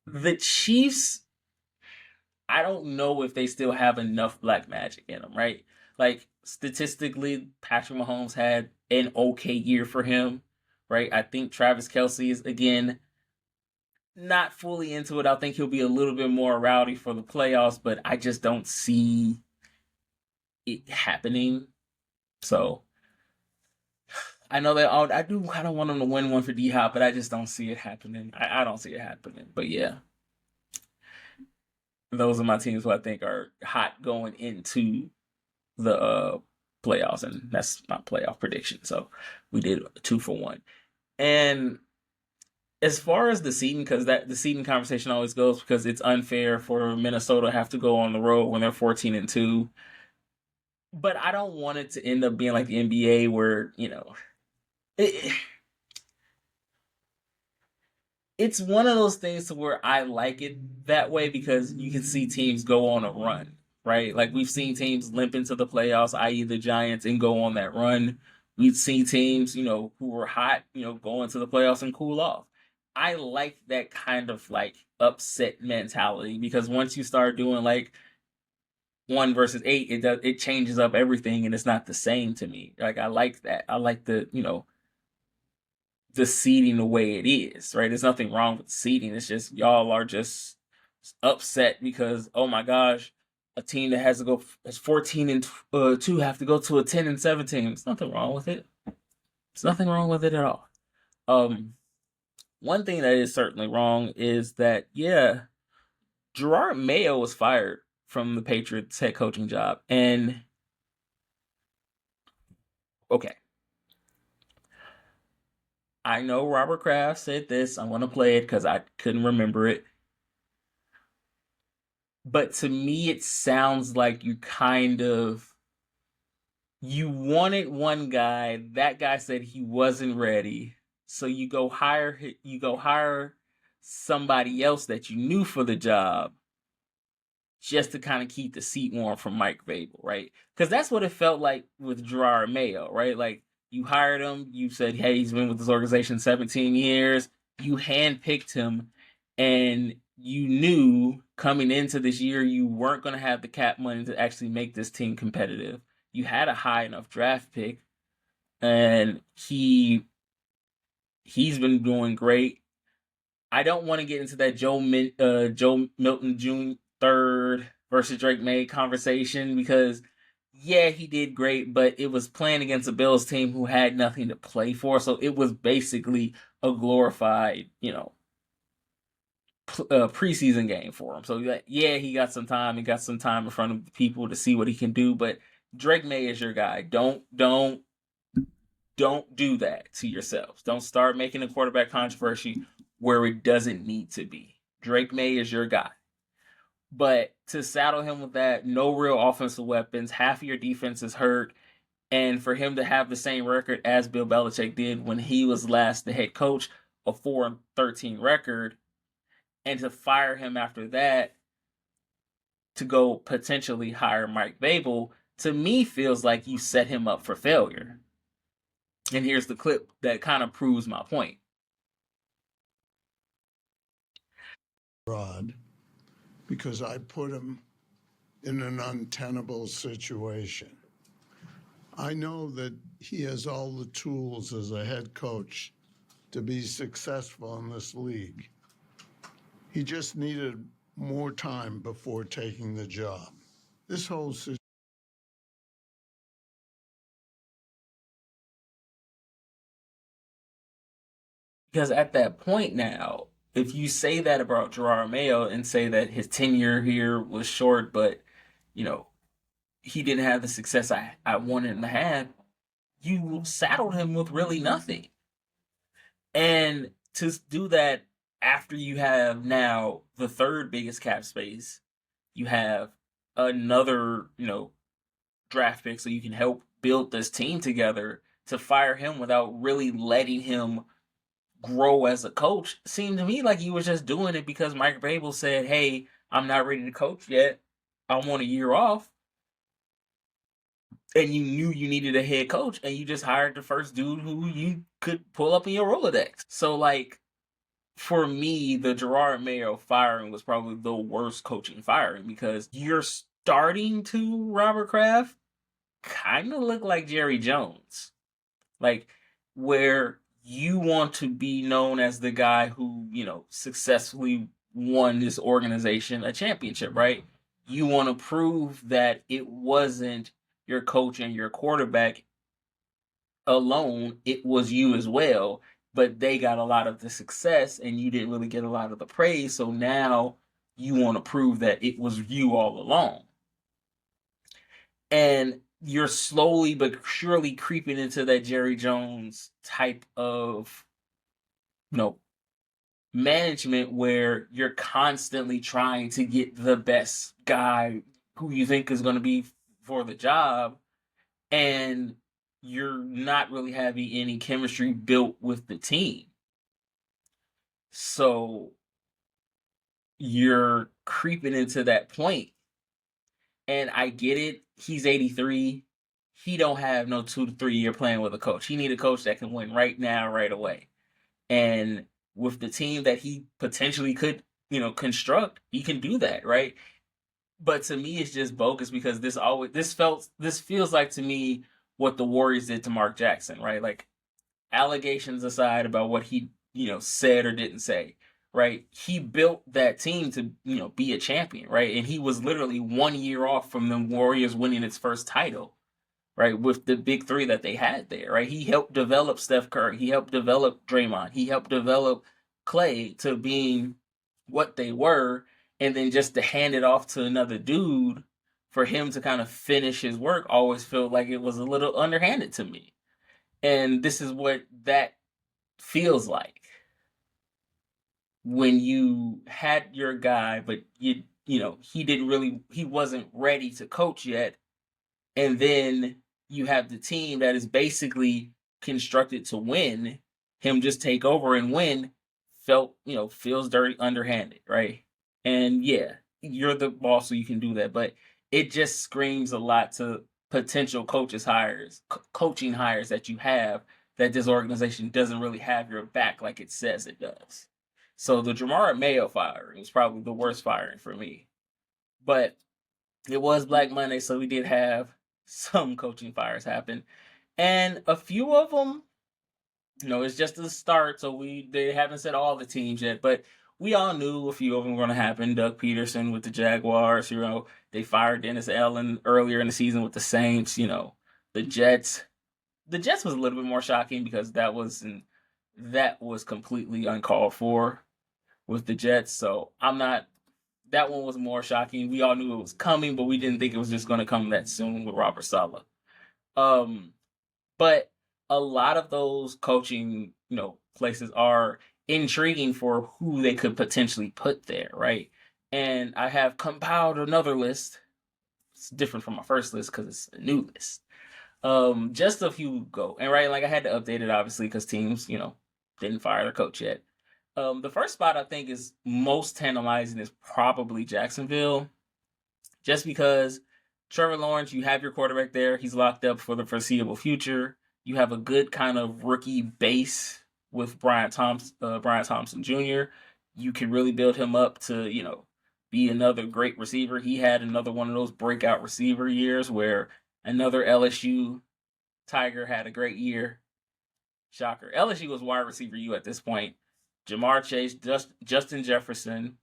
S1: the Chiefs, I don't know if they still have enough black magic in them, right? Like statistically, Patrick Mahomes had an okay year for him, right? I think Travis Kelce is again not fully into it. I think he'll be a little bit more rowdy for the playoffs, but I just don't see it happening. So I know that I do kind of want him to win one for D Hop, but I just don't see it happening. I don't see it happening. But yeah, those are my teams who I think are hot going into the playoffs, and that's my playoff prediction. So we did 2 for 1. And as far as the seeding, because the seeding conversation always goes because it's unfair for Minnesota to have to go on the road when they're 14-2. But I don't want it to end up being like the NBA where, it's one of those things to where I like it that way because you can see teams go on a run, right? Like we've seen teams limp into the playoffs, i.e. the Giants, and go on that run. We've seen teams, who were hot, go into the playoffs and cool off. I like that kind of like upset mentality because once you start doing like 1 versus 8, it changes up everything and it's not the same to me. Like I like that. I like the seeding the way it is, right? There's nothing wrong with seeding. It's just y'all are just upset because oh my gosh, a team that has 14-2 have to go to a 10-7 team. There's nothing wrong with it. There's nothing wrong with it at all. One thing that is certainly wrong is that Gerard Mayo was fired from the Patriots head coaching job, and okay. I know Robert Kraft said this. I'm going to play it because I couldn't remember it. But to me, it sounds like you wanted one guy. That guy said he wasn't ready. So you go hire somebody else that you knew for the job just to kind of keep the seat warm from Mike Vrabel, right? Because that's what it felt like with Gerard Mayo, right? Like you hired him, you said, hey, he's been with this organization 17 years. You handpicked him, and you knew coming into this year you weren't going to have the cap money to actually make this team competitive. You had a high enough draft pick, and he's been doing great. I don't want to get into that Joe Milton Jr. third versus Drake May conversation because yeah, he did great, but it was playing against a Bills team who had nothing to play for, so it was basically a glorified, preseason game for him. So yeah, he got some time. He got some time in front of people to see what he can do. But Drake May is your guy. Don't do that to yourselves. Don't start making a quarterback controversy where it doesn't need to be. Drake May is your guy. But to saddle him with that, no real offensive weapons, half of your defense is hurt, and for him to have the same record as Bill Belichick did when he was last the head coach, a 4-13 record, and to fire him after that to go potentially hire Mike Babel, to me feels like you set him up for failure. And here's the clip that kind of proves my point.
S2: Rod, because I put him in an untenable situation. I know that he has all the tools as a head coach to be successful in this league. He just needed more time before taking the job. This whole situation.
S1: Because at that point now, if you say that about Gerard Mayo and say that his tenure here was short, but, you know, he didn't have the success I wanted him to have, you saddled him with really nothing. And to do that after you have now the third biggest cap space, you have another, draft pick so you can help build this team together, to fire him without really letting him grow as a coach seemed to me like he was just doing it because Mike Vrabel said, "Hey, I'm not ready to coach yet. I want a year off." And you knew you needed a head coach, and you just hired the first dude who you could pull up in your Rolodex. So, like, for me, the Gerard Mayo firing was probably the worst coaching firing because you're starting to, Robert Kraft, kind of look like Jerry Jones. Like, where you want to be known as the guy who, successfully won this organization a championship, right? You want to prove that it wasn't your coach and your quarterback alone, it was you as well, but they got a lot of the success and you didn't really get a lot of the praise. So now you want to prove that it was you all along. And you're slowly but surely creeping into that Jerry Jones type of, management where you're constantly trying to get the best guy who you think is going to be for the job, and you're not really having any chemistry built with the team. So you're creeping into that point. And I get it. He's 83. He don't have no 2 to 3 year plan with a coach. He need a coach that can win right now, right away. And with the team that he potentially could, construct, he can do that, right? But to me, it's just bogus because this feels like to me what the Warriors did to Mark Jackson, right? Like, allegations aside about what he, said or didn't say, right? He built that team to, be a champion, right? And he was literally 1 year off from the Warriors winning its first title, right? With the big three that they had there, right? He helped develop Steph Curry. He helped develop Draymond. He helped develop Clay to being what they were. And then just to hand it off to another dude for him to kind of finish his work always felt like it was a little underhanded to me. And this is what that feels like when you had your guy, but he wasn't ready to coach yet. And then you have the team that is basically constructed to win. Him just take over and win feels dirty, underhanded, right? And yeah, you're the boss, so you can do that. But it just screams a lot to potential coaching hires that you have, that this organization doesn't really have your back like it says it does. So the Jamar Mayo firing was probably the worst firing for me. But it was Black Monday, so we did have some coaching fires happen. And a few of them, It's just the start, so they haven't said all the teams yet, but we all knew a few of them were going to happen. Doug Peterson with the Jaguars, they fired Dennis Allen earlier in the season with the Saints. The Jets. The Jets was a little bit more shocking because that was completely uncalled for with the Jets. So I'm not. That one was more shocking. We all knew it was coming, but we didn't think it was just going to come that soon with Robert Saleh. Um, but a lot of those coaching, places are intriguing for who they could potentially put there, right? And I have compiled another list. It's different from my first list because it's a new list. Just a few go. And right, like I had to update it obviously because teams, didn't fire their coach yet. The first spot I think is most tantalizing is probably Jacksonville, just because Trevor Lawrence, you have your quarterback there. He's locked up for the foreseeable future. You have a good kind of rookie base with Brian Thompson Jr. You can really build him up to, be another great receiver. He had another one of those breakout receiver years where another LSU Tiger had a great year. Shocker. LSU was wide receiver U at this point. Jamar Chase, Justin Jefferson,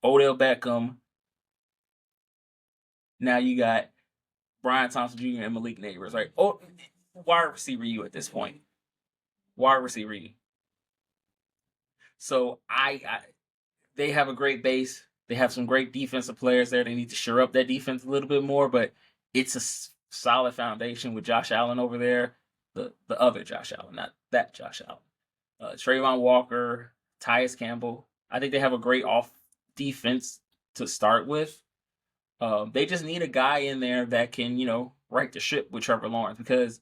S1: Odell Beckham. Now you got Brian Thompson Jr. and Malik Neighbors, right? Oh, wide receiver U at this point. Wide receiver U. So they have a great base. They have some great defensive players there. They need to shore up that defense a little bit more, but it's a solid foundation with Josh Allen over there. The other Josh Allen, not that Josh Allen. Trayvon Walker, Tyus Campbell. I think they have a great off defense to start with. They just need a guy in there that can, right the ship with Trevor Lawrence, because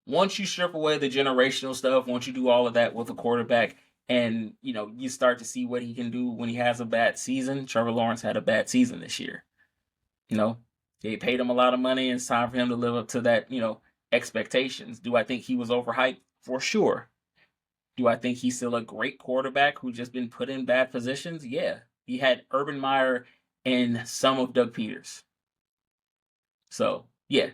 S1: once you strip away the generational stuff, once you do all of that with a quarterback and, you start to see what he can do when he has a bad season. Trevor Lawrence had a bad season this year. They paid him a lot of money and it's time for him to live up to that, expectations. Do I think he was overhyped? For sure. Do I think he's still a great quarterback who's just been put in bad positions? Yeah. He had Urban Meyer and some of Doug Peters. So, yeah,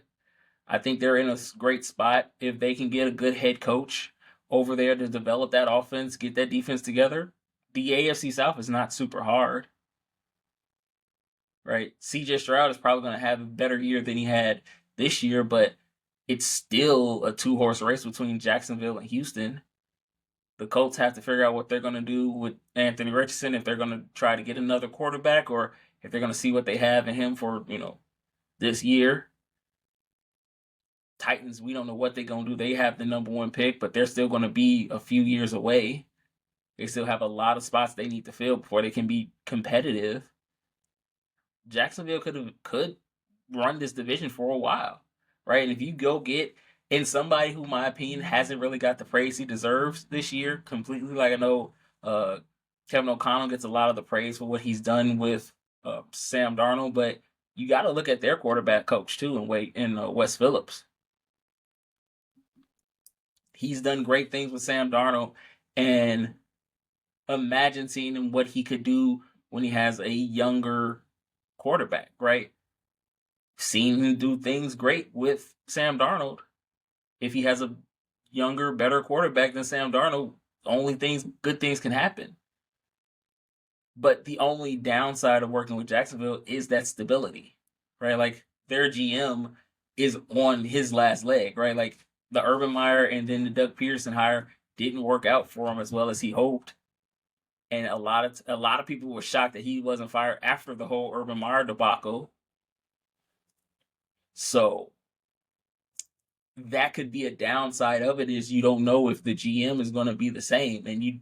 S1: I think they're in a great spot. If they can get a good head coach over there to develop that offense, get that defense together, the AFC South is not super hard. Right? CJ Stroud is probably going to have a better year than he had this year, but it's still a two-horse race between Jacksonville and Houston. The Colts have to figure out what they're going to do with Anthony Richardson, if they're going to try to get another quarterback or if they're going to see what they have in him for, this year. Titans, we don't know what they're going to do. They have the number one pick, but they're still going to be a few years away. They still have a lot of spots they need to fill before they can be competitive. Jacksonville could run this division for a while, right? And if you go get somebody who, in my opinion, hasn't really got the praise he deserves this year completely, like I know Kevin O'Connell gets a lot of the praise for what he's done with Sam Darnold, but you got to look at their quarterback coach too and Wes Phillips. He's done great things with Sam Darnold, and imagine seeing him what he could do when he has a younger quarterback, right? Seen him do things great with Sam Darnold. If he has a younger, better quarterback than Sam Darnold, good things can happen. But the only downside of working with Jacksonville is that stability, right? Like their GM is on his last leg, right? Like the Urban Meyer and then the Doug Peterson hire didn't work out for him as well as he hoped. And a lot of people were shocked that he wasn't fired after the whole Urban Meyer debacle. So that could be a downside of it, is you don't know if the GM is going to be the same. And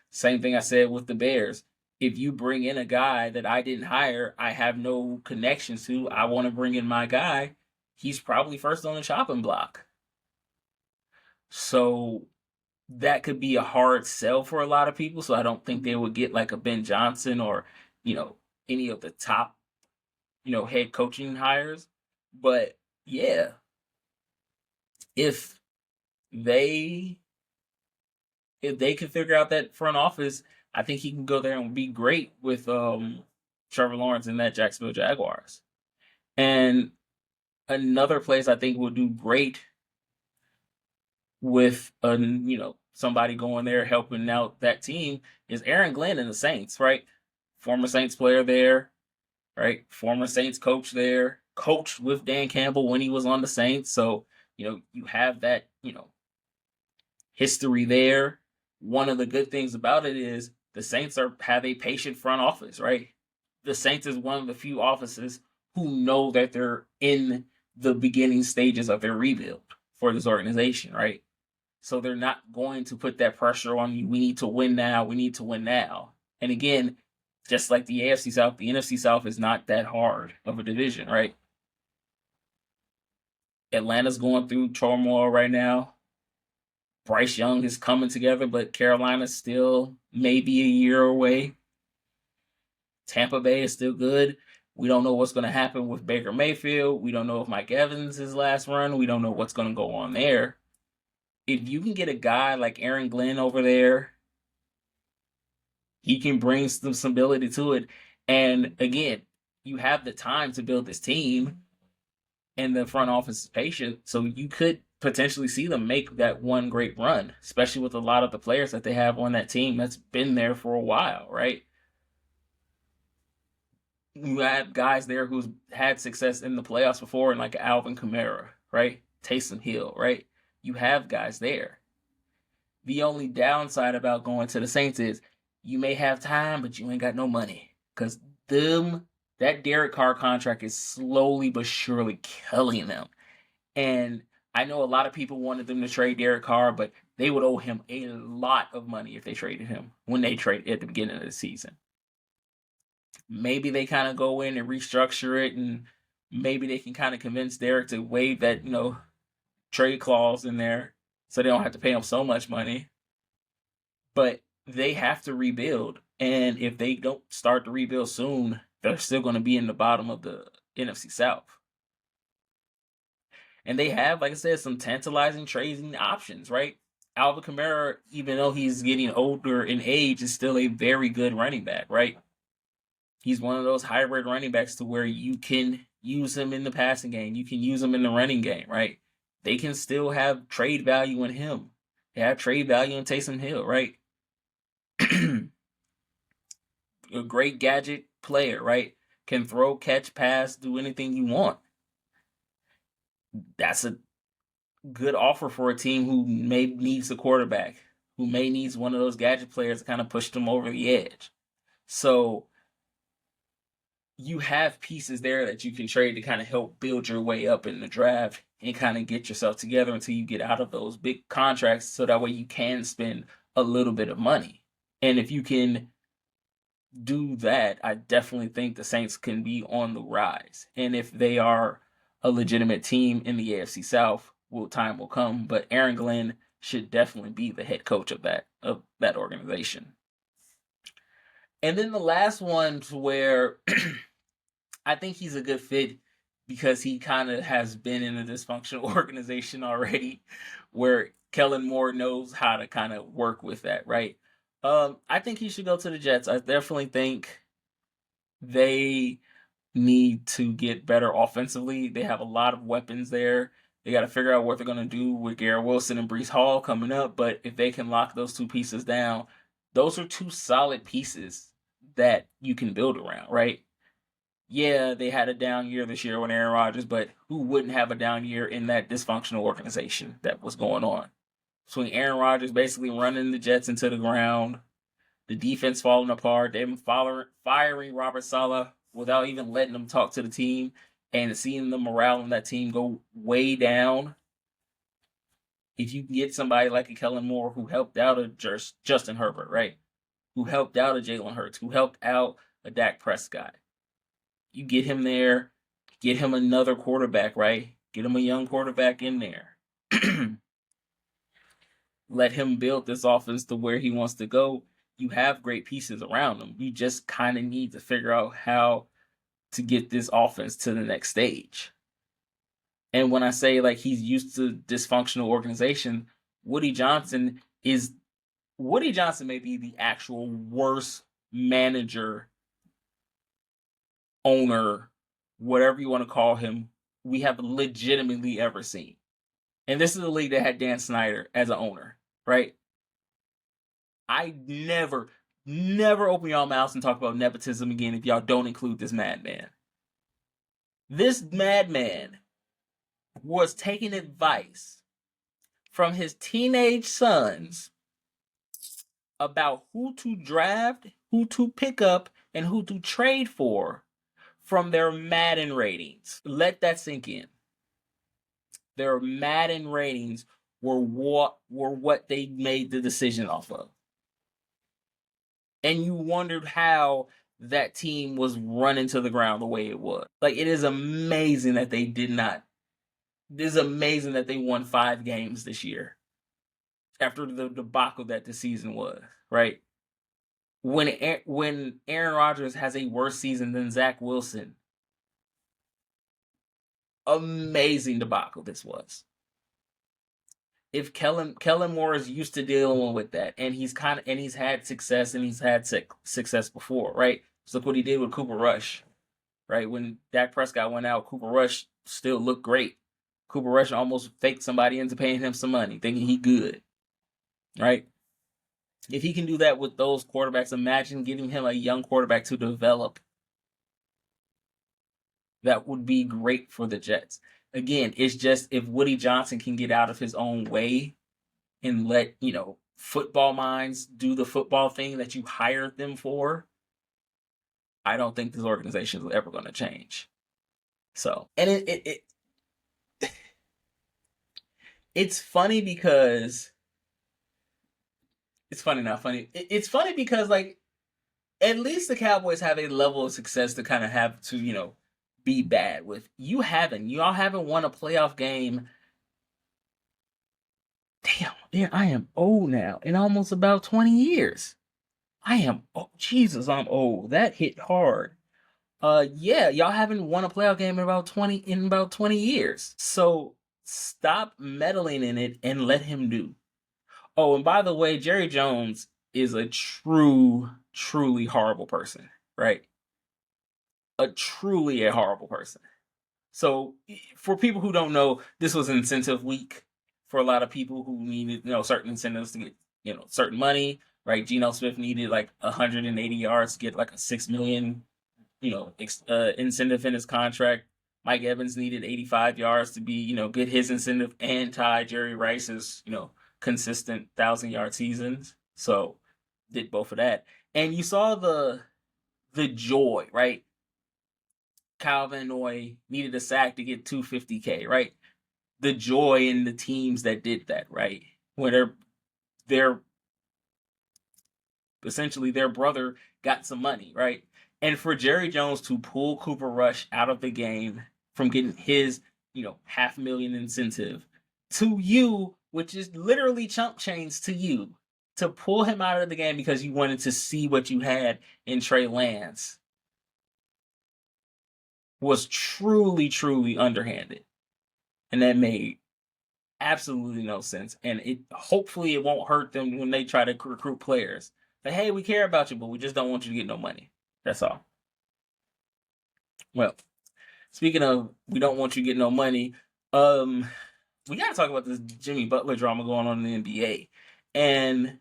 S1: same thing I said with the Bears. If you bring in a guy that I didn't hire, I have no connections to, I want to bring in my guy, he's probably first on the chopping block. So that could be a hard sell for a lot of people. So I don't think they would get like a Ben Johnson or, any of the top, head coaching hires. But yeah, if they can figure out that front office, I think he can go there and be great with Trevor Lawrence and that Jacksonville Jaguars. And another place I think will do great with somebody going there helping out that team is Aaron Glenn and the Saints, right? Former Saints player there, right? Former Saints coach there, coached with Dan Campbell when he was on the Saints. So, you have that, history there. One of the good things about it is the Saints have a patient front office, right? The Saints is one of the few offices who know that they're in the beginning stages of their rebuild for this organization, right? So they're not going to put that pressure on you. We need to win now. We need to win now. And again, just like the AFC South, the NFC South is not that hard of a division, right? Atlanta's going through turmoil right now. Bryce Young is coming together, but Carolina's still maybe a year away. Tampa Bay is still good. We don't know what's going to happen with Baker Mayfield. We don't know if Mike Evans' his last run. We don't know what's going to go on there. If you can get a guy like Aaron Glenn over there, he can bring some stability to it. And again, you have the time to build this team, and the front office is patient. So you could potentially see them make that one great run, especially with a lot of the players that they have on that team that's been there for a while, right? You have guys there who's had success in the playoffs before, and like Alvin Kamara, right? Taysom Hill, right? You have guys there. The only downside about going to the Saints is you may have time, but you ain't got no money. Because that Derek Carr contract is slowly but surely killing them. And I know a lot of people wanted them to trade Derek Carr, but they would owe him a lot of money if they traded him when they trade at the beginning of the season. Maybe they kind of go in and restructure it, and maybe they can kind of convince Derek to waive that, trade clause in there so they don't have to pay him so much money. But they have to rebuild. And if they don't start to rebuild soon, they're still going to be in the bottom of the NFC South. And they have, like I said, some tantalizing trading options, right? Alvin Kamara, even though he's getting older in age, is still a very good running back, right? He's one of those hybrid running backs to where you can use him in the passing game. You can use him in the running game, right? They can still have trade value in him. They have trade value in Taysom Hill, right? A great gadget player, right? Can throw, catch, pass, do anything you want. That's a good offer for a team who may needs a quarterback, who may needs one of those gadget players to kind of push them over the edge. So you have pieces there that you can trade to kind of help build your way up in the draft and kind of get yourself together until you get out of those big contracts, so that way you can spend a little bit of money. And if you can do that, I definitely think the Saints can be on the rise. And if they are a legitimate team in the AFC South, time will come. But Aaron Glenn should definitely be the head coach of that organization. And then the last one, to where I think he's a good fit because he kind of has been in a dysfunctional organization already, where Kellen Moore knows how to kind of work with that, right? I think he should go to the Jets. I definitely think they need to get better offensively. They have a lot of weapons there. They got to figure out what they're going to do with Garrett Wilson and Breece Hall coming up. But if they can lock those two pieces down, those are two solid pieces that you can build around, right? Yeah, they had a down year this year with Aaron Rodgers, but who wouldn't have a down year in that dysfunctional organization that was going on? Between Aaron Rodgers basically running the Jets into the ground, the defense falling apart, them firing Robert Saleh without even letting them talk to the team, and seeing the morale in that team go way down. If you can get somebody like a Kellen Moore who helped out a Justin Herbert, right? Who helped out a Jalen Hurts, who helped out a Dak Prescott. You get him there, get him another quarterback, right? Get him a young quarterback in there. Let him build this offense to where he wants to go. You have great pieces around him. You just kind of need to figure out how to get this offense to the next stage. And when I say like he's used to dysfunctional organization, Woody Johnson may be the actual worst manager, owner, whatever you want to call him, we have legitimately ever seen. And this is a league that had Dan Snyder as an owner, right? I never open y'all mouths and talk about nepotism again if y'all don't include this madman. This madman was taking advice from his teenage sons about who to draft, who to pick up, and who to trade for from their Madden ratings. Let that sink in. Their Madden ratings were what they made the decision off of. And you wondered how that team was running to the ground the way it was. Like, it is amazing that they did not. It is amazing that they won 5 games this year after the debacle that the season was, right? When Aaron Rodgers has a worse season than Zach Wilson, amazing debacle this was. If Kellen Moore is used to dealing with that, and he's had success, and he's had success before, right? So look what he did with Cooper Rush, right? When Dak Prescott went out, Cooper Rush still looked great. Cooper Rush almost faked somebody into paying him some money, thinking he good, right? If he can do that with those quarterbacks, imagine giving him a young quarterback to develop. That would be great for the Jets. Again, it's just if Woody Johnson can get out of his own way and let, football minds do the football thing that you hired them for, I don't think this organization is ever going to change. So, and it's funny because it's funny, not funny. It's funny because, like, at least the Cowboys have a level of success to kind of have to, be bad with. Y'all haven't won a playoff game. Damn, yeah, I am old now in almost about 20 years. Jesus, I'm old. That hit hard. Yeah, y'all haven't won a playoff game in about 20 years. So stop meddling in it and let him do. Oh, and by the way, Jerry Jones is a truly horrible person, right? Truly a horrible person. So for people who don't know, this was incentive week for a lot of people who needed, certain incentives to get, certain money, right? Geno Smith needed like 180 yards to get like a 6 million, incentive in his contract. Mike Evans needed 85 yards to be, get his incentive and tie Jerry Rice's, consistent 1,000-yard seasons. So did both of that. And you saw the joy, right? Kyle Van Noy needed a sack to get 250K, right? The joy in the teams that did that, right? Where they're essentially their brother got some money, right? And for Jerry Jones to pull Cooper Rush out of the game from getting his, $500,000 incentive to you, which is literally chump change to you, to pull him out of the game because you wanted to see what you had in Trey Lance, was truly underhanded. And that made absolutely no sense. And hopefully it won't hurt them when they try to recruit players. Like, hey, we care about you, but we just don't want you to get no money. That's all. Well, speaking of we don't want you to get no money, we gotta talk about this Jimmy Butler drama going on in the NBA. And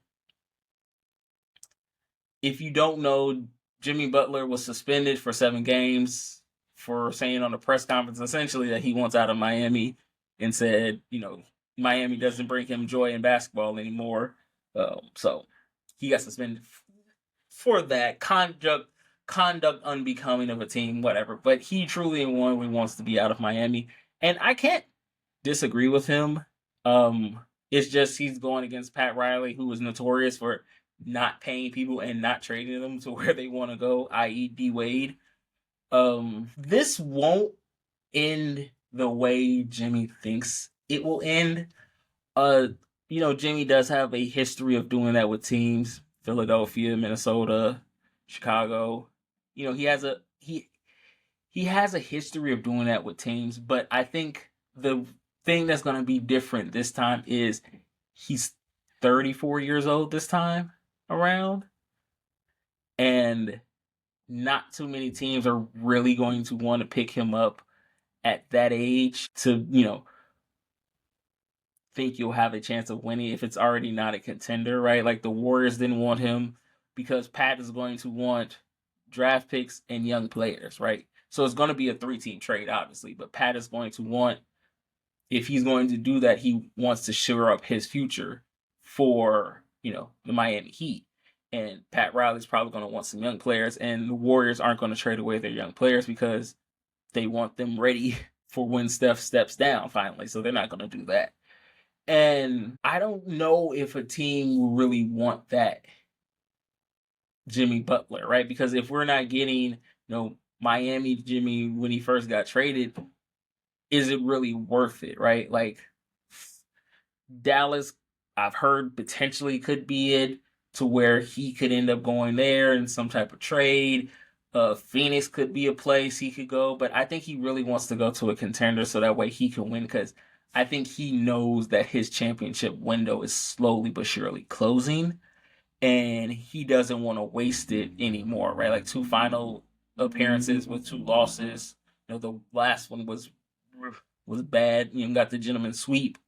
S1: if you don't know, Jimmy Butler was suspended for 7 games for saying on a press conference essentially that he wants out of Miami, and said, Miami doesn't bring him joy in basketball anymore. So he got suspended for that conduct unbecoming of a team, whatever. But he truly wants to be out of Miami, and I can't disagree with him. It's just he's going against Pat Riley, who was notorious for not paying people and not trading them to where they want to go, i.e. D Wade. This won't end the way Jimmy thinks it will end. Jimmy does have a history of doing that with teams. Philadelphia, Minnesota, Chicago. He has a history of doing that with teams, but I think the thing that's going to be different this time is he's 34 years old this time around, and not too many teams are really going to want to pick him up at that age to, think you'll have a chance of winning if it's already not a contender, right? Like the Warriors didn't want him because Pat is going to want draft picks and young players, right? So it's going to be a 3-team trade, obviously, but Pat is going to want, if he's going to do that, he wants to shore up his future for, the Miami Heat. And Pat Riley's probably going to want some young players, and the Warriors aren't going to trade away their young players because they want them ready for when Steph steps down finally. So they're not going to do that. And I don't know if a team will really want that Jimmy Butler, right? Because if we're not getting, Miami Jimmy when he first got traded, is it really worth it, right? Like Dallas, I've heard potentially could be it to where he could end up going there in some type of trade. Phoenix could be a place he could go, but I think he really wants to go to a contender so that way he can win, because I think he knows that his championship window is slowly but surely closing, and he doesn't want to waste it anymore, right? Like 2 final appearances with 2 losses. The last one was bad. Got the gentleman sweep,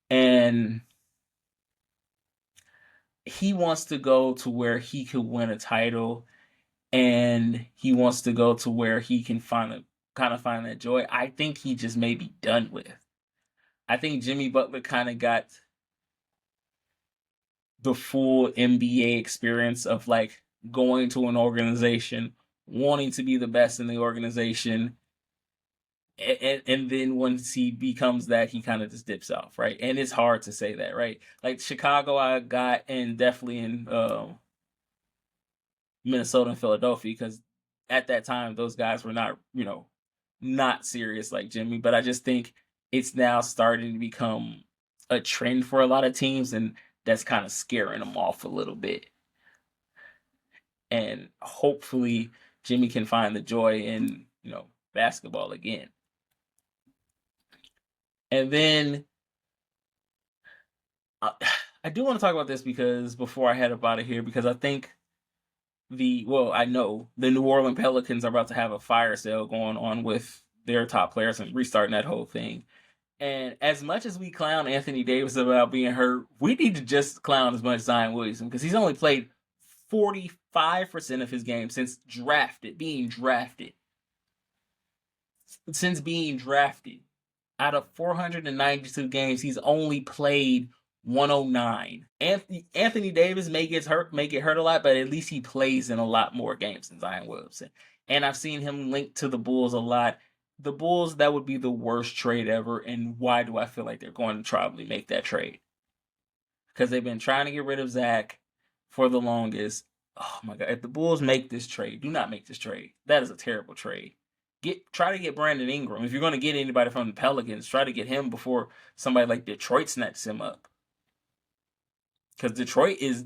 S1: and he wants to go to where he could win a title, and he wants to go to where he can find that joy. I think he just may be done with. I think Jimmy Butler kind of got the full NBA experience of like going to an organization, wanting to be the best in the organization, and then once he becomes that, he kind of just dips off, right? And it's hard to say that, right? Like Chicago, I got, and definitely in Minnesota and Philadelphia, because at that time those guys were not serious like Jimmy. But I just think it's now starting to become a trend for a lot of teams, and that's kind of scaring them off a little bit. And hopefully Jimmy can find the joy in basketball again. And then I do want to talk about this because before I head up out of here, because I think I know the New Orleans Pelicans are about to have a fire sale going on with their top players and restarting that whole thing. And as much as we clown Anthony Davis about being hurt, we need to just clown as much Zion Williamson, because he's only played 45% of his games since being drafted. Since being drafted. Out of 492 games, he's only played 109. Anthony Davis may get hurt a lot, but at least he plays in a lot more games than Zion Williamson. And I've seen him linked to the Bulls a lot. The Bulls, that would be the worst trade ever. And why do I feel like they're going to probably make that trade? Because they've been trying to get rid of Zach for the longest. Oh my God. If the Bulls make this trade, do not make this trade. That is a terrible trade. Try to get Brandon Ingram. If you're going to get anybody from the Pelicans, try to get him before somebody like Detroit snatches him up. Because Detroit is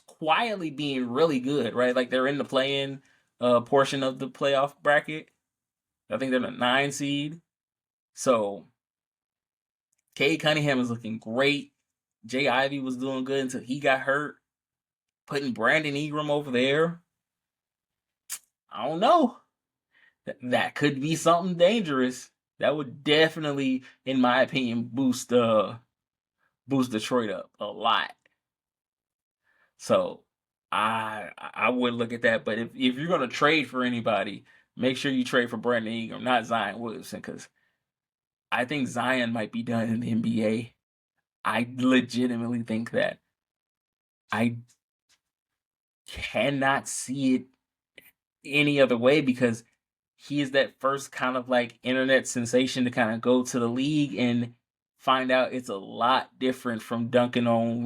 S1: quietly being really good, right? Like they're in the play-in portion of the playoff bracket. I think they're the 9 seed. So Cade Cunningham is looking great. Jay Ivey was doing good until he got hurt. Putting Brandon Ingram over there, I don't know. That could be something dangerous. That would definitely, in my opinion, boost Detroit up a lot. So I would look at that. But if you're gonna trade for anybody, make sure you trade for Brandon Ingram, not Zion Williamson, because I think Zion might be done in the NBA. I legitimately think that. I cannot see it any other way, because he is that first kind of like internet sensation to kind of go to the league and find out it's a lot different from dunking on,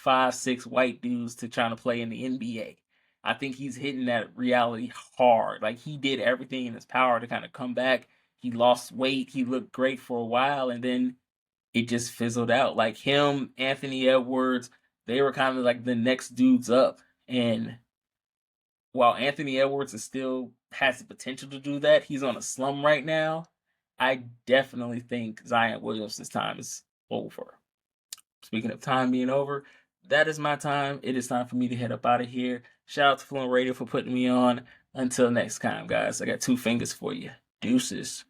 S1: 5'6" white dudes to trying to play in the NBA. I think he's hitting that reality hard. Like he did everything in his power to kind of come back. He lost weight. He looked great for a while, and then it just fizzled out. Like him, Anthony Edwards, they were kind of like the next dudes up. And while Anthony Edwards still has the potential to do that, he's on a slum right now. I definitely think Zion Williamson's time is over. Speaking of time being over, that is my time. It is time for me to head up out of here. Shout out to Fluent Radio for putting me on. Until next time, guys, I got 2 fingers for you. Deuces.